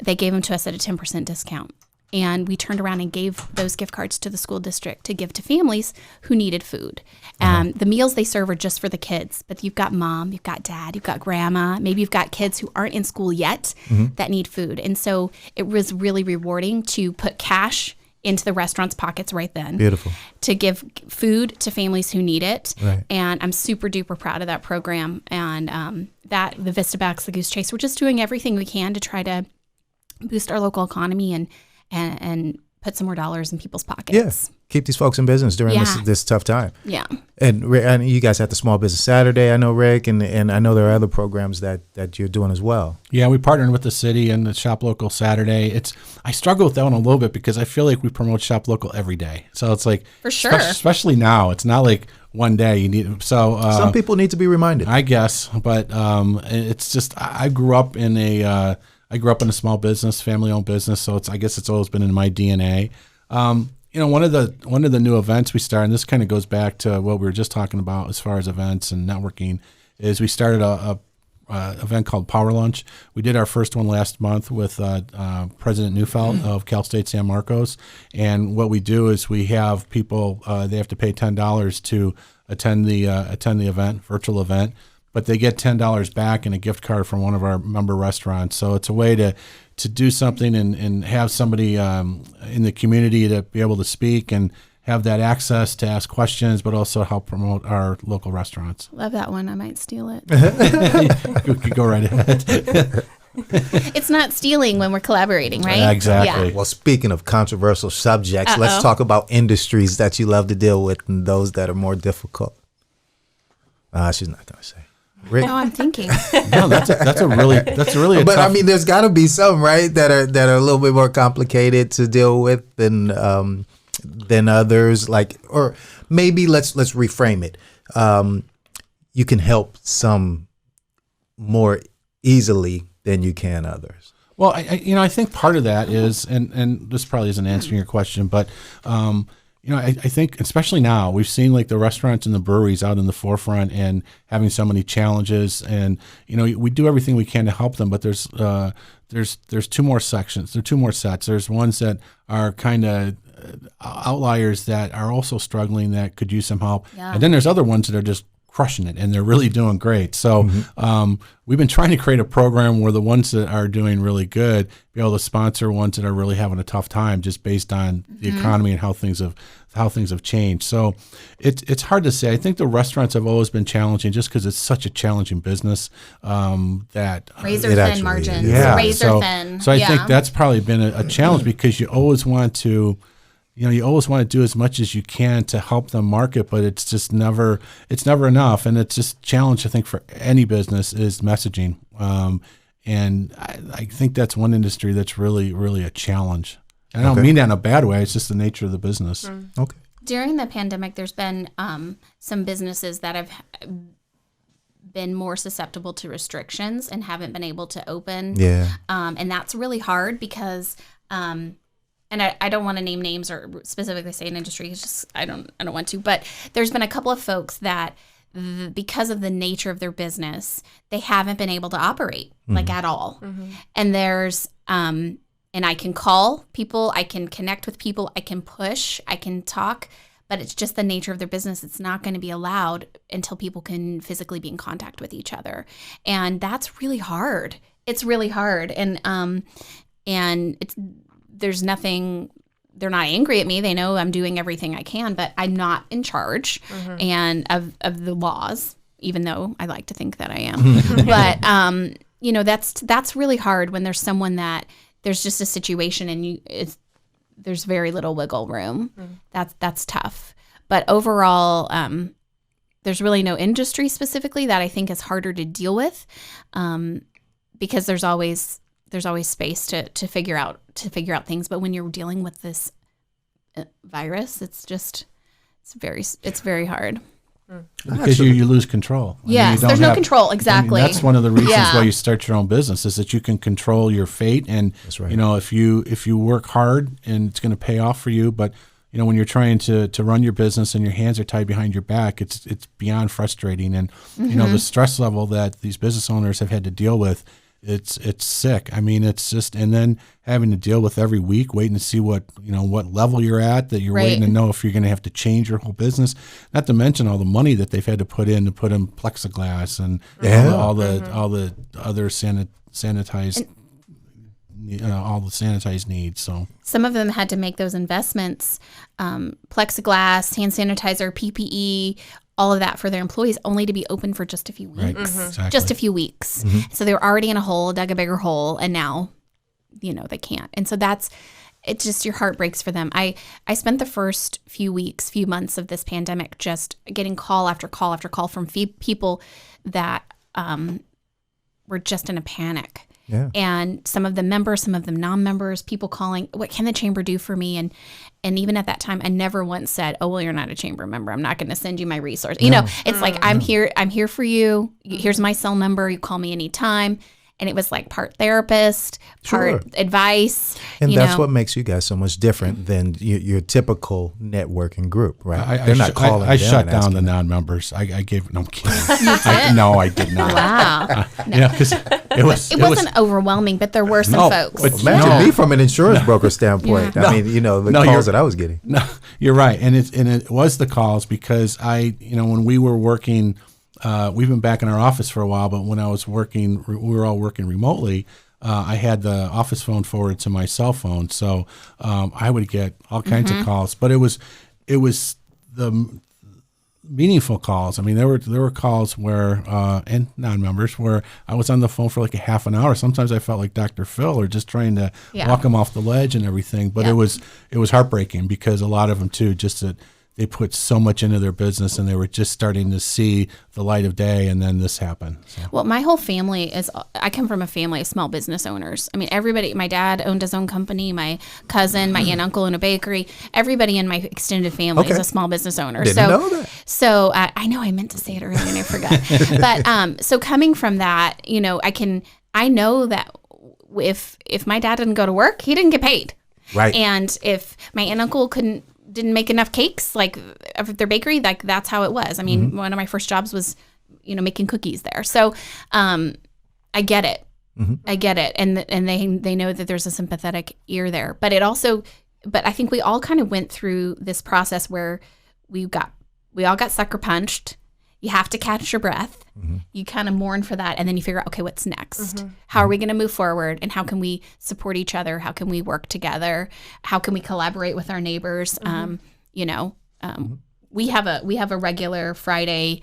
They gave them to us at a 10% discount. And we turned around and gave those gift cards to the school district to give to families who needed food. The meals they serve are just for the kids, but you've got mom, you've got dad, you've got grandma, maybe you've got kids who aren't in school yet that need food. And so it was really rewarding to put cash into the restaurant's pockets right then. Beautiful. To give food to families who need it. Right. And I'm super duper proud of that program. And the Vista Bucks, the Goose Chase, we're just doing everything we can to try to boost our local economy and put some more dollars in people's pockets. Yeah. Keep these folks in business during this tough time. Yeah. And you guys had the Small Business Saturday, I know, Rick, and I know there are other programs that you're doing as well. Yeah, we partnered with the city and the Shop Local Saturday. I struggle with that one a little bit because I feel like we promote Shop Local every day. So it's like, for sure, especially now, it's not like one day you need. So some people need to be reminded, I guess. But it's just I grew up in a small business, family-owned business, so I guess it's always been in my DNA. One of the new events we started, and this kind of goes back to what we were just talking about as far as events and networking, is we started a event called Power Lunch. We did our first one last month with President Neufeld of Cal State San Marcos, and what we do is we have people they have to pay $10 to attend the event, virtual event. But they get $10 back and a gift card from one of our member restaurants. So it's a way to do something and have somebody in the community to be able to speak and have that access to ask questions, but also help promote our local restaurants. Love that one. I might steal it. You could go right ahead. It's not stealing when we're collaborating, right? Exactly. Yeah. Well, speaking of controversial subjects, let's talk about industries that you love to deal with and those that are more difficult. She's not going to say. Rick? No, I'm thinking. No, that's a really but tough. I mean, there's got to be some, right, that are a little bit more complicated to deal with than others. Like, or maybe let's reframe it. You can help some more easily than you can others. Well, I think part of that is, and this probably isn't answering your question, but I think especially now we've seen like the restaurants and the breweries out in the forefront and having so many challenges, and we do everything we can to help them. But there's two more sections. There are two more sets. There's ones that are kind of outliers that are also struggling that could use some help, and then there's other ones that are just crushing it, and they're really doing great. So we've been trying to create a program where the ones that are doing really good be able to sponsor ones that are really having a tough time, just based on the economy and how things have changed. So it's hard to say. I think the restaurants have always been challenging, just because it's such a challenging business that razor thin margins. Yeah. Razor thin. So I think that's probably been a challenge, because you always want to. You always want to do as much as you can to help them market, but it's never enough. And it's just a challenge, I think, for any business is messaging. And I think that's one industry that's really, really a challenge. And I don't mean that in a bad way. It's just the nature of the business. Okay. During the pandemic, there's been some businesses that have been more susceptible to restrictions and haven't been able to open. Yeah. And that's really hard because and I don't want to name names or specifically say an industry. It's just I don't want to. But there's been a couple of folks that because of the nature of their business, they haven't been able to operate like at all. And there's and I can call people, I can connect with people, I can push, I can talk, but it's just the nature of their business. It's not going to be allowed until people can physically be in contact with each other, and that's really hard. It's really hard, and it's. There's nothing, they're not angry at me. They know I'm doing everything I can, but I'm not in charge and of the laws, even though I like to think that I am. But, that's really hard when there's someone that there's just a situation and there's very little wiggle room. That's tough. But overall, there's really no industry specifically that I think is harder to deal with because there's always space to figure out things. But when you're dealing with this virus, it's very hard. Because you lose control. Yes, there's no control. Exactly. That's one of the reasons why you start your own business, is that you can control your fate. And that's right. If you work hard, and it's going to pay off for you, but when you're trying to run your business and your hands are tied behind your back, it's beyond frustrating. And the stress level that these business owners have had to deal with, it's sick. I mean, it's just, and then having to deal with every week, waiting to see what level you're at, that you're waiting to know if you're going to have to change your whole business. Not to mention all the money that they've had to put in plexiglass and all the other sanitized, all the sanitized needs. So some of them had to make those investments, plexiglass, hand sanitizer, PPE, all of that for their employees, only to be open for just a few weeks. Right. Exactly. Just a few weeks. So they were already in a hole, dug a bigger hole, and now, they can't. And so it's just, your heart breaks for them. I spent the first few months of this pandemic just getting call after call after call from people that were just in a panic. Yeah. And some of them members, some of them non-members, people calling, what can the chamber do for me? And even at that time, I never once said, oh, well, you're not a chamber member. I'm not going to send you my resource. It's like, I'm here for you. Here's my cell number. You call me anytime. And it was like part therapist, part advice. And that's what makes you guys so much different than your typical networking group, right? They're not calling. I shut down the non-members. I gave. No, I'm kidding. No, I did not. Wow. Because it wasn't overwhelming, but there were some folks. Imagine me from an insurance broker standpoint. I mean, the calls that I was getting. No, you're right, and it was the calls because when we were working. We've been back in our office for a while, but when I was working, we were all working remotely. I had the office phone forwarded to my cell phone, so I would get all kinds of calls. But it was the meaningful calls. I mean, there were calls where and non-members where I was on the phone for like a half an hour. Sometimes I felt like Dr. Phil, or just trying to walk them off the ledge and everything. But it was heartbreaking because a lot of them too, just that. They put so much into their business and they were just starting to see the light of day, and then this happened. So. Well, my whole family I come from a family of small business owners. I mean, everybody, my dad owned his own company, my cousin, my aunt and uncle owned a bakery. Everybody in my extended family is a small business owner. Didn't know that. So I know I meant to say it earlier and I forgot. But so coming from that, I know that if my dad didn't go to work, he didn't get paid. Right. And if my aunt and uncle didn't make enough cakes like of their bakery, like that's how it was. I mean, one of my first jobs was, making cookies there. So I get it. I get it. And they know that there's a sympathetic ear there. But I think we all kind of went through this process where we all got sucker punched, you have to catch your breath. You kind of mourn for that, and then you figure out, okay, what's next? How are we going to move forward, and how can we support each other? How can we work together? How can we collaborate with our neighbors? We have a regular Friday,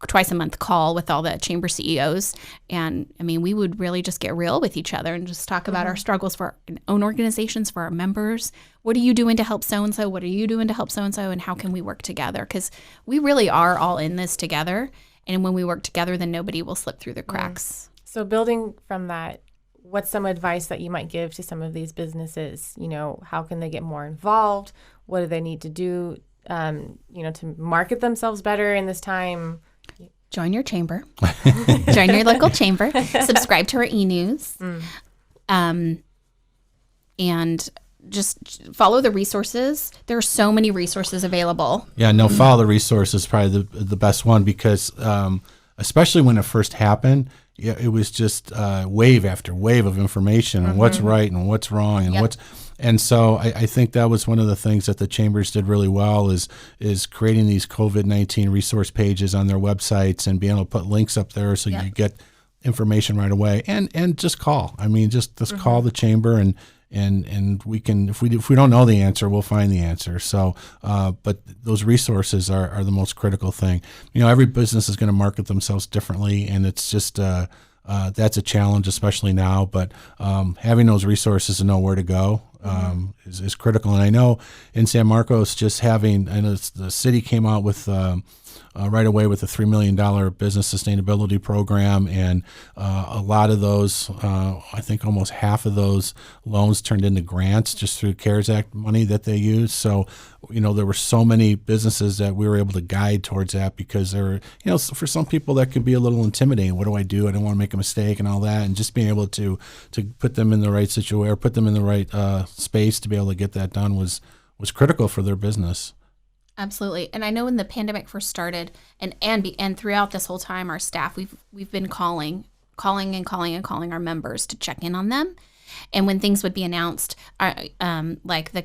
twice a month call with all the chamber CEOs, and I mean, we would really just get real with each other and just talk about our struggles for our own organizations, for our members. What are you doing to help so-and-so? What are you doing to help so-and-so? And how can we work together? Because we really are all in this together. And when we work together, then nobody will slip through the cracks. So building from that, what's some advice that you might give to some of these businesses? How can they get more involved? What do they need to do, to market themselves better in this time? Join your chamber. Join your local chamber. Subscribe to our e-news. And just follow the resources. There are so many resources available. Yeah, no, follow the resources is probably the best one because especially when it first happened, it was just wave after wave of information on what's right and what's wrong and and so I think that was one of the things that the chambers did really well is creating these COVID-19 resource pages on their websites and being able to put links up there so you get information right away and just call. I mean, just call the chamber and we can, if we don't know the answer, we'll find the answer. So, but those resources are the most critical thing. Every business is going to market themselves differently, and it's just that's a challenge, especially now. But having those resources and know where to go is critical. And I know in San Marcos, I know the city came out with right away with a $3 million business sustainability program, and a lot of those, I think almost half of those loans turned into grants just through CARES Act money that they used. So, there were so many businesses that we were able to guide towards that because there were, for some people that could be a little intimidating. What do I do? I don't want to make a mistake and all that. And just being able to put them in the right situation or put them in the right space to be able to get that done was critical for their business. Absolutely. And I know when the pandemic first started and throughout this whole time, our staff, we've been calling our members to check in on them. And when things would be announced, like when the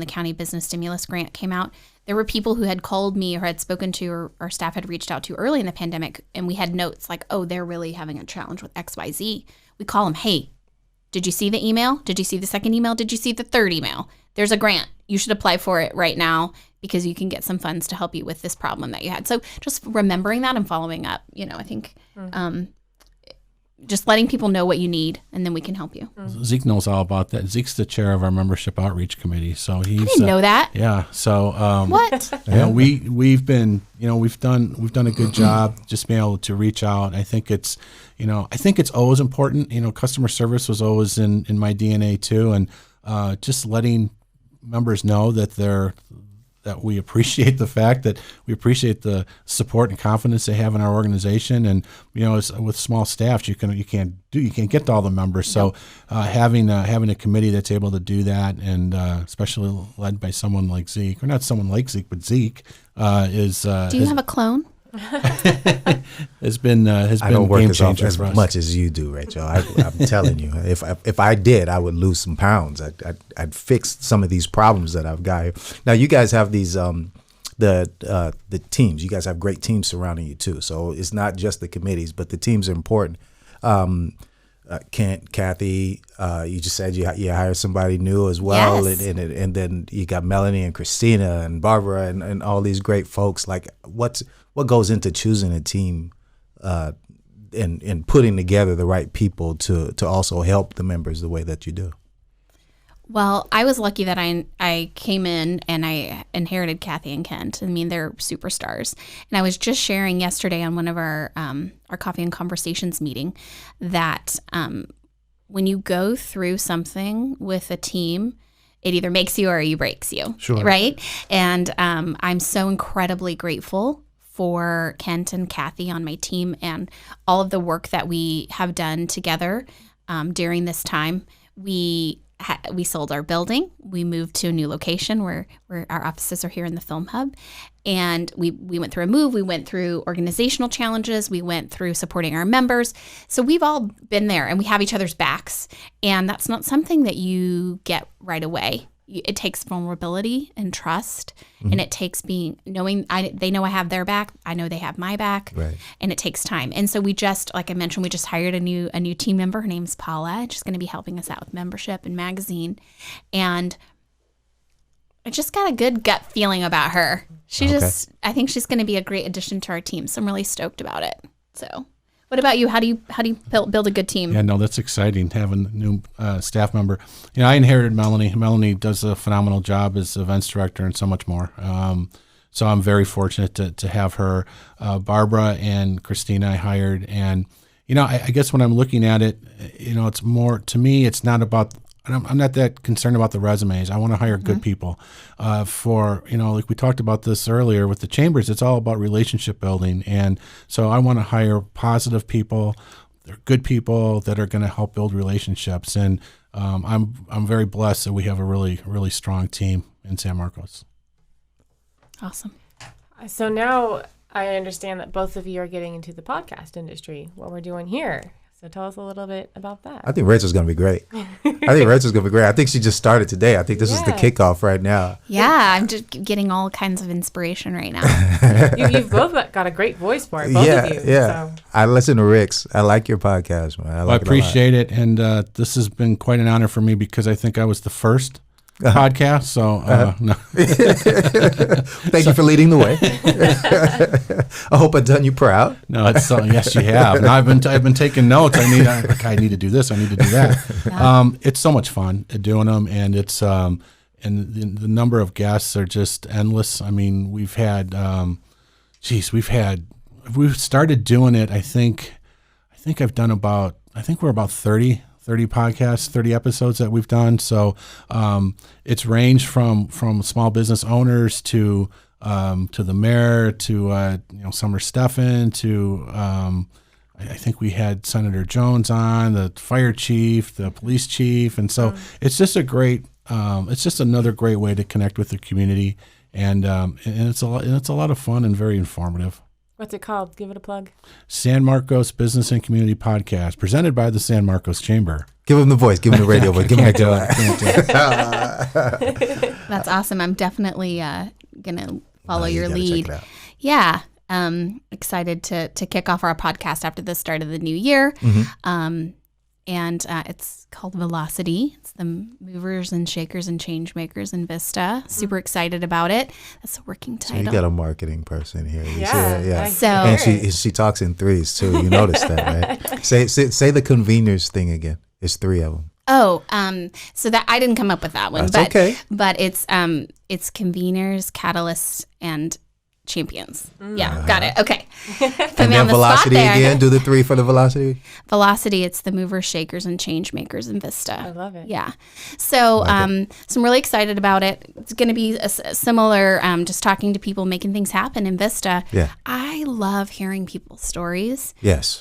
county business stimulus grant came out, there were people who had called me or had spoken to or our staff had reached out to early in the pandemic. And we had notes like, oh, they're really having a challenge with XYZ. We call them, hey, did you see the email? Did you see the second email? Did you see the third email? There's a grant. You should apply for it right now because you can get some funds to help you with this problem that you had. So just remembering that and following up, I think just letting people know what you need, and then we can help you. Zeke knows all about that. Zeke's the chair of our membership outreach committee, so he's. I didn't know that. Yeah. So. What? Yeah, we've been, we've done a good job just being able to reach out. I think it's, I think it's always important. Customer service was always in my DNA too, and just letting members know that we appreciate the fact that we appreciate the support and confidence they have in our organization. And, with small staffs, you can't get to all the members. So having a committee that's able to do that, and especially led by someone like Zeke, or not someone like Zeke, but Zeke is. Do you have a clone? has been I don't work as much as you do, Rachel. I'm telling you, if I did, I would lose some pounds. I'd fix some of these problems that I've got. Now you guys have these the teams. You guys have great teams surrounding you too. So it's not just the committees, but the teams are important. Kent, Kathy, you just said you hired somebody new as well, yes. and then you got Melanie and Christina and Barbara and all these great folks. Like what goes into choosing a team and putting together the right people to also help the members the way that you do? Well, I was lucky that I came in and I inherited Kathy and Kent. I mean, they're superstars. And I was just sharing yesterday on one of our Coffee and Conversations meeting that when you go through something with a team, it either makes you or it breaks you, sure. Right? And I'm so incredibly grateful for Kent and Kathy on my team and all of the work that we have done together during this time. We sold our building. We moved to a new location where our offices are here in the Film Hub. And we went through a move. We went through organizational challenges. We went through supporting our members. So we've all been there and we have each other's backs. And that's not something that you get right away. it takes vulnerability and trust, and it takes knowing they know I have their back, I know they have my back, Right. and it takes time. And so we just, like I mentioned, we just hired a new team member. Her name's Paula. She's going to be helping us out with membership and magazine, and I just got a good gut feeling about her. I think she's going to be a great addition to our team. So I'm really stoked about it. So, what about you? How do you build a good team? Yeah, no, that's exciting having a new staff member. I inherited Melanie. Melanie does a phenomenal job as events director and so much more. So I'm very fortunate to have her. Barbara and Christina I hired, and I guess when I'm looking at it, it's more, to me, it's not about. I'm not that concerned about the resumes. I want to hire good people. Like we talked about this earlier with the chambers, it's all about relationship building. And so I want to hire positive people. They're good people that are going to help build relationships. And I'm very blessed that we have a really, really strong team in San Marcos. Awesome. So now I understand that both of you are getting into the podcast industry, what we're doing here. So tell us a little bit about that. I think Rachel's going to be great. I think she just started today. I think this is the kickoff right now. Yeah, I'm just getting all kinds of inspiration right now. You've both got a great voice for it, both of you. Yeah. So. I listen to Rick's. I like your podcast, man. I appreciate it. And this has been quite an honor for me because I think I was the first podcast. So no. Thank you for leading the way. I hope I've done you proud. No, it's yes, you have. No, I've been taking notes. I need to do this. I need to do that. Yeah. It's so much fun doing them, and it's and the number of guests are just endless. I mean, we've started doing it. I think we're about 30 podcasts, 30 episodes that we've done. So it's ranged from small business owners to the mayor to Summer Steffen to I think we had Senator Jones on, the fire chief, the police chief, and so it's just it's just another great way to connect with the community, and it's a lot of fun and very informative. What's it called? Give it a plug. San Marcos Business and Community Podcast, presented by the San Marcos Chamber. Give him the voice. Give him the radio voice. Give him That's awesome. I'm definitely going to follow your lead. Check it out. Yeah. Excited to kick off our podcast after the start of the new year. Mm-hmm. And it's called Velocity. It's the movers and shakers and change makers in Vista. Super excited about it. That's a working title. So you got a marketing person here. You Yeah. see that? Yeah. So, and she talks in threes too. You noticed that, right? Say the conveners thing again. It's three of them. Oh, so that I didn't come up with that one. That's okay. But it's conveners, catalysts, and champions. Yeah, got it. Okay. And then velocity again. Do the three for the velocity. Velocity, it's the movers, shakers, and change makers in Vista. I love it. Yeah. So, so I'm really excited about it. It's going to be a similar, just talking to people, making things happen in Vista. Yeah. I love hearing people's stories. Yes.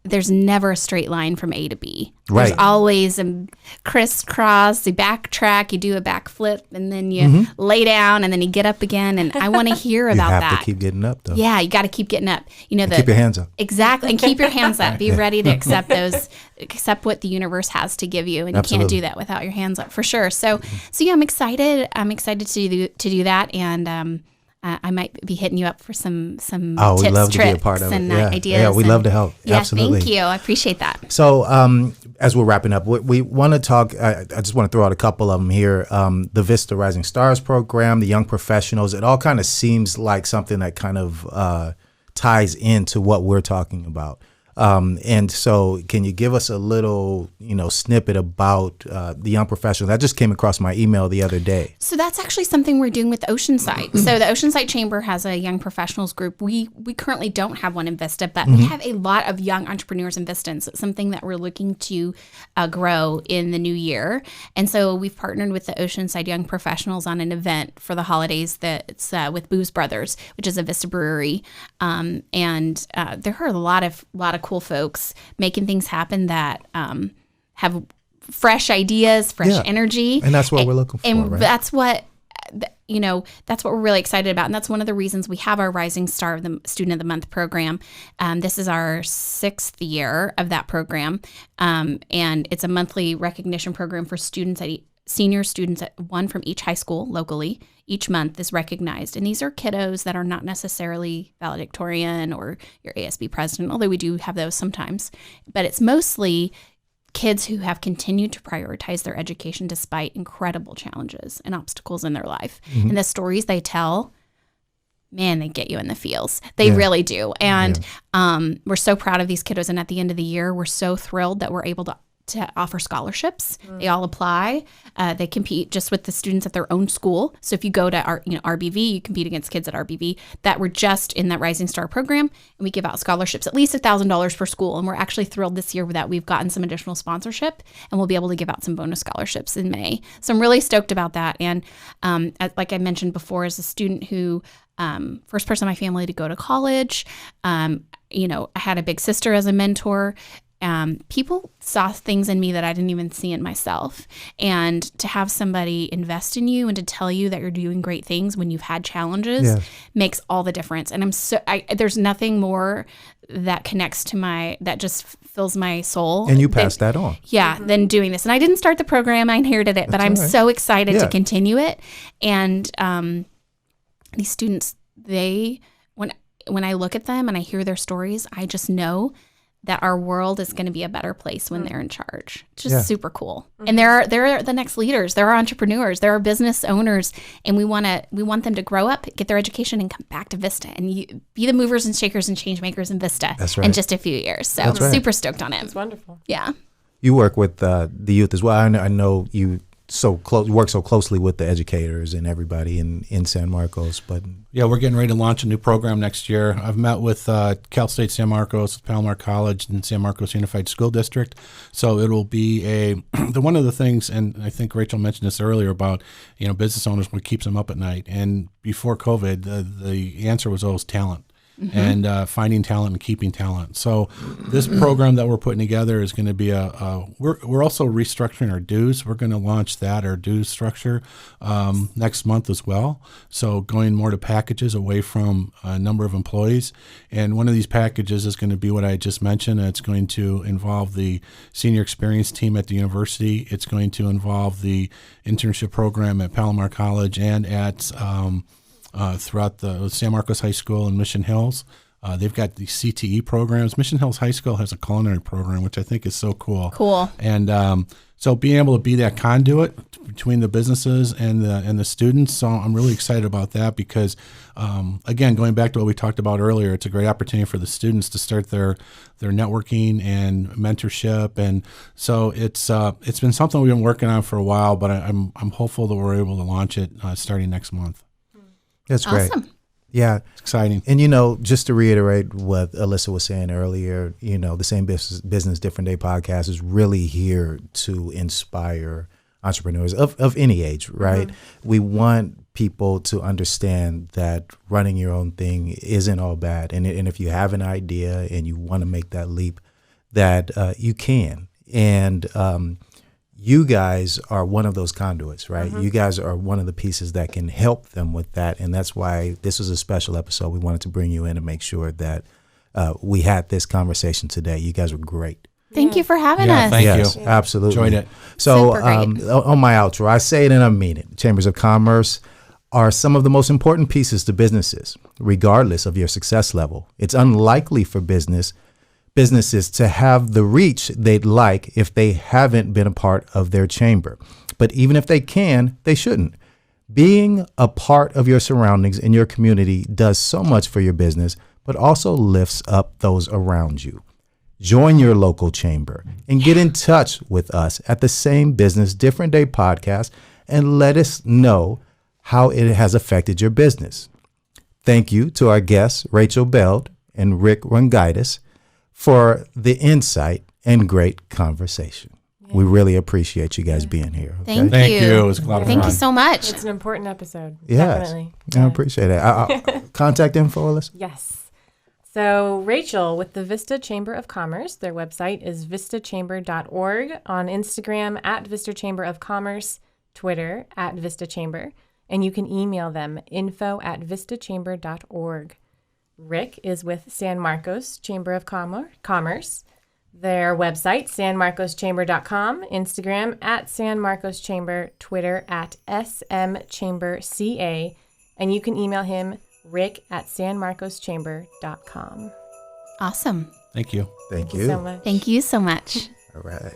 There's never a straight line from A to B. Right. There's always a crisscross, you backtrack, you do a backflip, and then you lay down, and then you get up again. And I want to hear about that. You have to keep getting up, though. Yeah, you got to keep getting up. Keep your hands up. Exactly. And keep your hands up. Be ready to accept what the universe has to give you. And Absolutely. you can't do that without your hands up, for sure. So yeah, I'm excited. I'm excited to do that. And I might be hitting you up for some tips, we'd love to be a part of it. and Yeah. ideas. Yeah, we'd love to help. Yeah, Absolutely. thank you. I appreciate that. So as we're wrapping up, we want to talk, I just want to throw out a couple of them here. The Vista Rising Stars program, the young professionals, it all kind of seems like something that kind of ties into what we're talking about. And so can you give us a little, snippet about the young professionals? That just came across my email the other day. So that's actually something we're doing with Oceanside. So the Oceanside Chamber has a young professionals group. We currently don't have one in Vista, but we have a lot of young entrepreneurs in Vista. And so it's something that we're looking to grow in the new year. And so we've partnered with the Oceanside Young Professionals on an event for the holidays that's with Booze Brothers, which is a Vista brewery. And there are a lot of cool folks making things happen that have fresh ideas, fresh energy. And that's what we're looking for, and right? that's what we're really excited about. And that's one of the reasons we have our Rising Star of the Student of the Month program. This is our 6th year of that program. And it's a monthly recognition program for students at senior students, one from each high school locally, each month is recognized. And these are kiddos that are not necessarily valedictorian or your ASB president, although we do have those sometimes. But it's mostly kids who have continued to prioritize their education despite incredible challenges and obstacles in their life. And the stories they tell, man, they get you in the feels. They really do. And we're so proud of these kiddos. And at the end of the year, we're so thrilled that we're able to offer scholarships. They all apply. They compete just with the students at their own school. So if you go to RBV, you compete against kids at RBV that were just in that Rising Star program, and we give out scholarships, at least $1,000 per school. And we're actually thrilled this year that we've gotten some additional sponsorship, and we'll be able to give out some bonus scholarships in May. So I'm really stoked about that. And like I mentioned before, as a student who first person in my family to go to college, I had a big sister as a mentor. People saw things in me that I didn't even see in myself. And to have somebody invest in you and to tell you that you're doing great things when you've had challenges makes all the difference. And there's nothing more that connects to that just fills my soul. And you pass that on. Yeah, than doing this. And I didn't start the program, I inherited it, but I'm so excited to continue it. And these students, when I look at them and I hear their stories, I just know that our world is going to be a better place when they're in charge. It's just super cool. And they're the next leaders. They're our entrepreneurs. They're our business owners. And we want them to grow up, get their education, and come back to Vista and be the movers and shakers and change makers in Vista in just a few years. So I'm super stoked on it. It's wonderful. Yeah. You work with the youth as well. I know you work so closely with the educators and everybody in San Marcos, but yeah, we're getting ready to launch a new program next year. I've met with Cal State San Marcos, Palomar College, and San Marcos Unified School District. So it'll be one of the things, and I think Rachel mentioned this earlier about business owners, what keeps them up at night. And before COVID, the answer was always talent. And finding talent and keeping talent. So this program that we're putting together is going to be we're also restructuring our dues. We're going to launch our dues structure next month as well. So going more to packages away from a number of employees. And one of these packages is going to be what I just mentioned. It's going to involve the senior experience team at the university. It's going to involve the internship program at Palomar College and at throughout the San Marcos High School and Mission Hills. They've got the CTE programs. Mission Hills High School has a culinary program, which I think is so cool. And so being able to be that conduit between the businesses and the students, so I'm really excited about that because, again, going back to what we talked about earlier, it's a great opportunity for the students to start their networking and mentorship. And so it's been something we've been working on for a while, but I'm hopeful that we're able to launch it starting next month. That's great. Awesome. Yeah. It's exciting. And, just to reiterate what Alyssa was saying earlier, the Same Business Different Day podcast is really here to inspire entrepreneurs of any age, right? We want people to understand that running your own thing isn't all bad. And if you have an idea and you want to make that leap, that you can. And you guys are one of those conduits, right? You guys are one of the pieces that can help them with that. And that's why this was a special episode. We wanted to bring you in and make sure that we had this conversation today. You guys were great. Thank you for having us. Thank you. Absolutely. Enjoyed it. So Super great. on my outro, I say it and I mean it. Chambers of Commerce are some of the most important pieces to businesses, regardless of your success level. It's unlikely for businesses to have the reach they'd like if they haven't been a part of their chamber. But even if they can, they shouldn't. Being a part of your surroundings and your community does so much for your business, but also lifts up those around you. Join your local chamber and get in touch with us at the Same Business Different Day podcast and let us know how it has affected your business. Thank you to our guests, Rachel Beld and Rick Rungaitis, for the insight and great conversation. We really appreciate you guys being here. Okay? Thank you. It was a lot of fun. Thank you so much. It's an important episode. Yes. Definitely. I appreciate it. Contact info, Alyssa? Yes. So Rachel with the Vista Chamber of Commerce, their website is vistachamber.org, on Instagram at Vista Chamber of Commerce, Twitter at Vista Chamber, and you can email them info@vistachamber.org. Rick is with San Marcos Chamber of Commerce, Their website, sanmarcoschamber.com, Instagram at San Marcos Chamber, Twitter at smchamberca, and you can email him, rick@sanmarcoschamber.com. Awesome. Thank you. Thank Thank you you. so much. Thank you so much. All right.